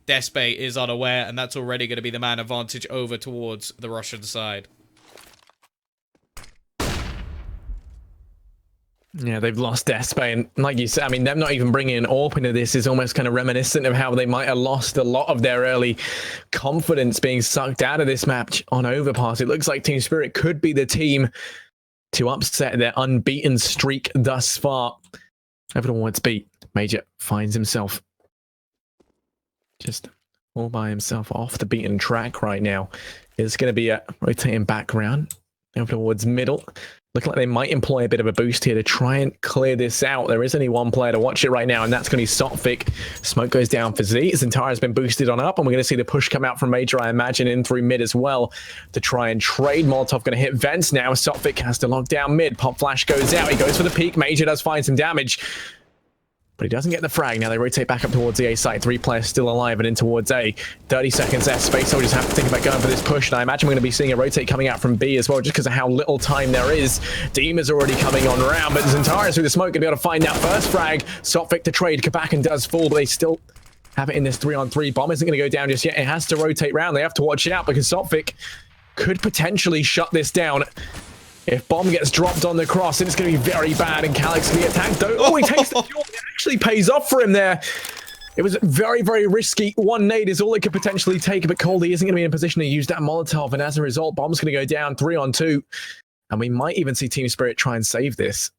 Despe is unaware, and that's already going to be the man advantage over towards the Russian side. Yeah, they've lost Despe, and like you said, I mean, them not even bringing an AWP into this is almost kind of reminiscent of how they might have lost a lot of their early confidence being sucked out of this match on Overpass. It looks like Team Spirit could be the team to upset their unbeaten streak thus far. Everyone wants beat. Major finds himself just all by himself off the beaten track right now. is going to be rotating back around over towards middle. Looking like they might employ a bit of a boost here to try and clear this out. There is only one player to watch it right now, and that's going to be Sotfik. Smoke goes down for Z. Zentara has been boosted on up, and we're going to see the push come out from Major, I imagine, in through mid as well to try and trade. Molotov going to hit Vents now. Sotfik has to lock down mid. Pop Flash goes out. He goes for the peak. Major does find some damage, but he doesn't get the frag. Now they rotate back up towards the A site. 3 players still alive and in towards A. 30 seconds left. Space Soldiers have to think about going for this push, and I imagine we're going to be seeing a rotate coming out from B as well, just because of how little time there is. Deema's already coming on round, but Zentara's through the smoke going to be able to find that first frag. Sotfik to trade. Kabakan does fall, but they still have it in this 3-on-3. Bomb isn't going to go down just yet. It has to rotate round. They have to watch it out because Sotfik could potentially shut this down. If Bomb gets dropped on the cross, then it's going to be very bad, and Calyx can be attacked. Oh, he takes the fuel. It actually pays off for him there. It was very, very risky. 1 nade is all it could potentially take, but Coldy isn't going to be in a position to use that Molotov, and as a result, Bomb's going to go down 3-on-2, and we might even see Team Spirit try and save this.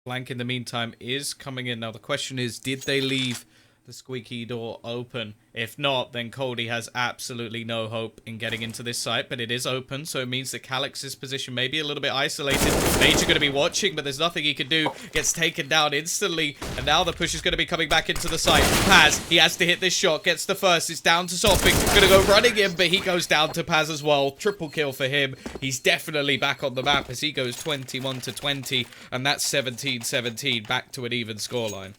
Blank in the meantime is coming in. Now the question is, did they leave the squeaky door open? If not, then Coldy has absolutely no hope in getting into this site, but it is open, so it means that Calyx's position may be a little bit isolated. Major going to be watching, but there's nothing he can do. Gets taken down instantly, and now the push is going to be coming back into the site. Paz, he has to hit this shot, gets the first. It's down to Sotfik, going to go running in, but he goes down to Paz as well. Triple kill for him. He's definitely back on the map as he goes 21-20, and that's 17-17, back to an even scoreline.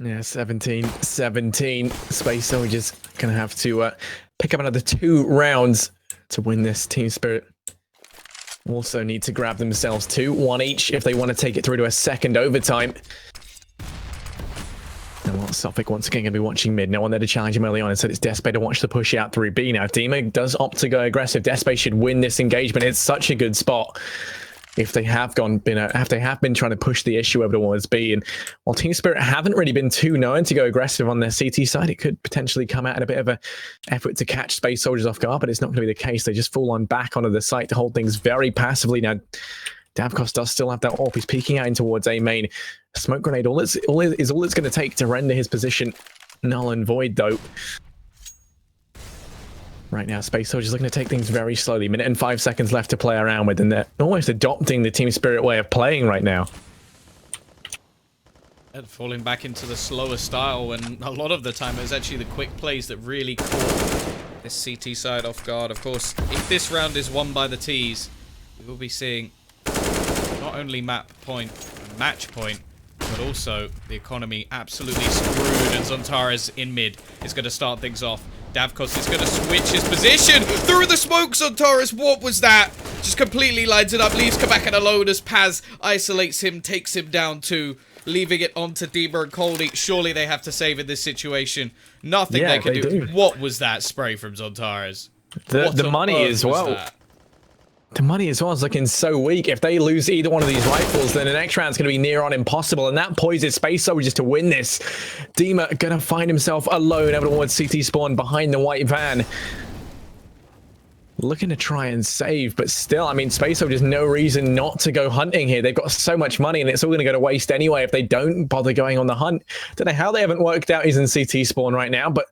Yeah, 17-17. Space Soldiers going to have to pick up another 2 rounds to win this. Team Spirit also need to grab themselves 2, 1 each, if they want to take it through to a second overtime. And while Sotfik once again going to be watching mid, no one there to challenge him early on, and said it's Despace to watch the push out through B. Now, if Deema does opt to go aggressive, Despace should win this engagement. It's such a good spot. If they have been trying to push the issue over towards B, and while Team Spirit haven't really been too known to go aggressive on their CT side, it could potentially come out in a bit of a effort to catch Space Soldiers off guard, but it's not going to be the case. They just fall on back onto the site to hold things very passively. Now, Davkos does still have that AWP. He's peeking out in towards A main. Smoke grenade, all it's going to take to render his position null and void, though. Right now, Space Soldiers looking to take things very slowly. 1 minute and 5 seconds left to play around with, and they're almost adopting the Team Spirit way of playing right now. And falling back into the slower style, when a lot of the time it was actually the quick plays that really caught this CT side off guard. Of course, if this round is won by the Ts, we will be seeing not only match point, but also the economy absolutely screwed, and Zontara's in mid is going to start things off. Davkos is going to switch his position through the smoke. Zontara's, what was that? Just completely lines it up, leaves Kabakan alone as Paz isolates him, takes him down too, leaving it onto Deema and Coldy. Surely they have to save in this situation. Nothing they can do. What was that spray from Zontara's? The money as well. The money as well is looking so weak. If they lose either one of these rifles, then the next round's going to be near on impossible, and that poises Space Soldiers to win this. Deema going to find himself alone over towards CT spawn behind the white van. Looking to try and save, but still, I mean, Space Soldiers, no reason not to go hunting here. They've got so much money, and it's all going to go to waste anyway if they don't bother going on the hunt. Don't know how they haven't worked out he's in CT spawn right now, but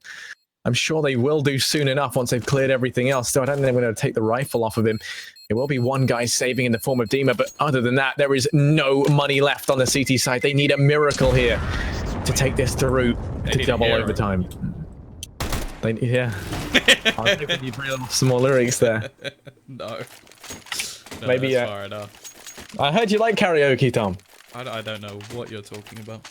I'm sure they will do soon enough once they've cleared everything else. So I don't think they're going to take the rifle off of him. It will be one guy saving in the form of Deema, but other than that, there is no money left on the CT side. They need a miracle here to take this through to double overtime. Yeah. I was hoping you'd reel off some more lyrics there. No, maybe that's far enough. I heard you like karaoke, Tom. I don't know what you're talking about.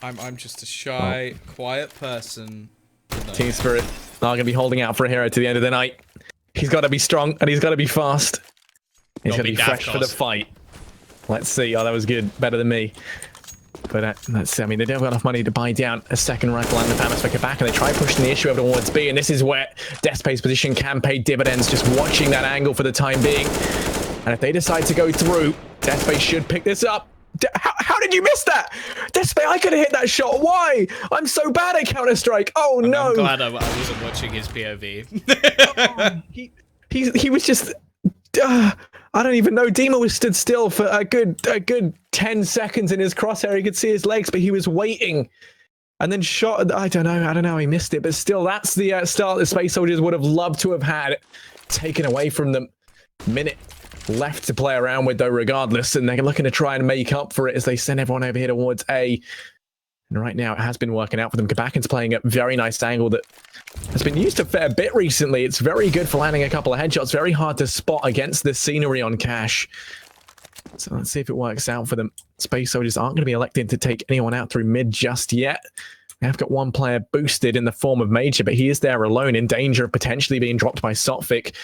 I'm just a shy, quiet person. No. Team Spirit are going to be holding out for a hero to the end of the night. He's got to be strong, and he's got to be fast. He's got to be fresh for the fight. Let's see. Oh, that was good. Better than me. But let's see. I mean, they don't have enough money to buy down a second rifle and the Thanos for back, and they try pushing the issue over towards B, and this is where Despace's position can pay dividends, just watching that angle for the time being. And if they decide to go through, Despace should pick this up. How did you miss that? Despace, I could have hit that shot. Why? I'm so bad at Counter-Strike. Oh, no. I'm glad I wasn't watching his POV. He was just... I don't even know. Dima was stood still for a good 10 seconds in his crosshair. He could see his legs, but he was waiting. And then shot. I don't know. He missed it. But still, that's the start the Space Soldiers would have loved to have had taken away from them. Minute left to play around with, though, regardless. And they're looking to try and make up for it as they send everyone over here towards A. And right now, it has been working out for them. Kabakin's playing a very nice angle that has been used a fair bit recently. It's very good for landing a couple of headshots. Very hard to spot against the scenery on Cash. So let's see if it works out for them. Space Soldiers aren't going to be elected to take anyone out through mid just yet. They have got one player boosted in the form of Major, but he is there alone, in danger of potentially being dropped by Sotfik,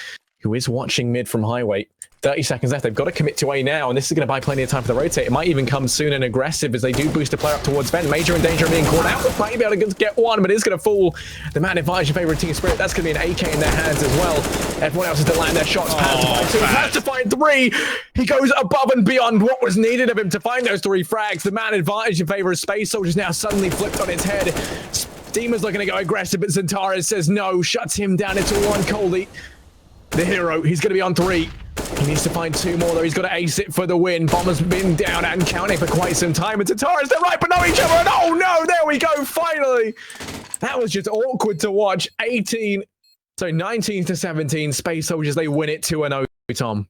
who is watching mid from highway. 30 seconds left. They've got to commit to A now, and this is going to buy plenty of time for the rotate. It might even come soon and aggressive as they do boost a player up towards Vent. Major in danger of being caught out. Might be able to get one, but it's going to fall. The man advantage in favor of Team Spirit. That's going to be an AK in their hands as well. Everyone else is to land their shots. Has to find 3. He goes above and beyond what was needed of him to find those 3 frags. The man advantage in favor of Space Soldiers now suddenly flipped on its head. Steamer's looking to go aggressive, but Zentaris says no, shuts him down into 1. Coley, the hero, he's going to be on 3. He needs to find 2 more, though. He's got to ace it for the win. Bomber's been down and counting for quite some time. And Zentaris, they're right below each other. And oh no, there we go, finally. That was just awkward to watch. 19 to 17. Space Soldiers, they win it 2-0, Tom.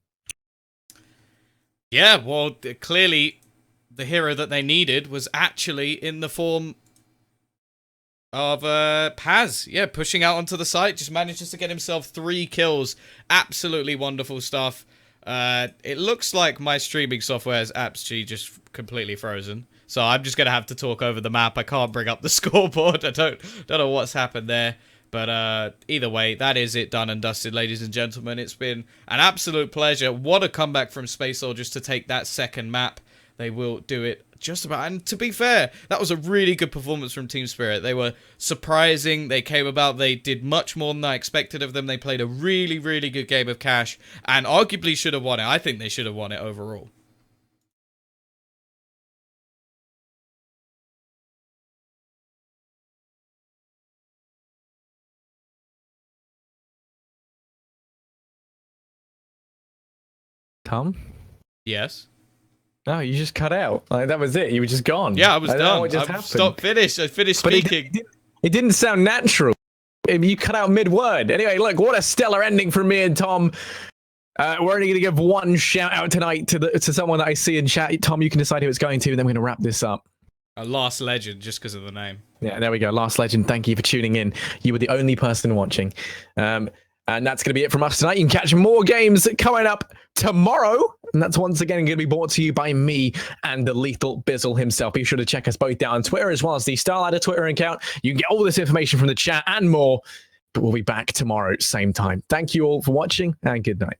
Yeah, well, clearly the hero that they needed was actually in the form of Paz. Yeah, pushing out onto the site, just manages to get himself 3 kills. Absolutely wonderful stuff. It looks like my streaming software is actually just completely frozen, so I'm just gonna have to talk over the map. I can't bring up the scoreboard. I don't know what's happened there, but either way, that is it, done and dusted, ladies and gentlemen. It's been an absolute pleasure. What a comeback from Space Soldiers to take that second map. They will do it just about. And to be fair, that was a really good performance from Team Spirit. They were surprising. They came about. They did much more than I expected of them. They played a really, really good game of Cash and arguably should have won it. I think they should have won it overall. Tom? Yes? No, you just cut out. Like, that was it. You were just gone. Yeah, I was done. I Finished speaking. It didn't sound natural. You cut out mid-word. Anyway, look, what a stellar ending from me and Tom. We're only going to give one shout out tonight to someone that I see in chat. Tom, you can decide who it's going to, and then we're going to wrap this up. A Last Legend, just because of the name. Yeah, there we go. Last Legend, thank you for tuning in. You were the only person watching. And that's going to be it from us tonight. You can catch more games coming up tomorrow. And that's once again going to be brought to you by me and the Lethal Bizzle himself. Be sure to check us both down on Twitter as well as the Starladder Twitter account. You can get all this information from the chat and more. But we'll be back tomorrow, same time. Thank you all for watching and good night.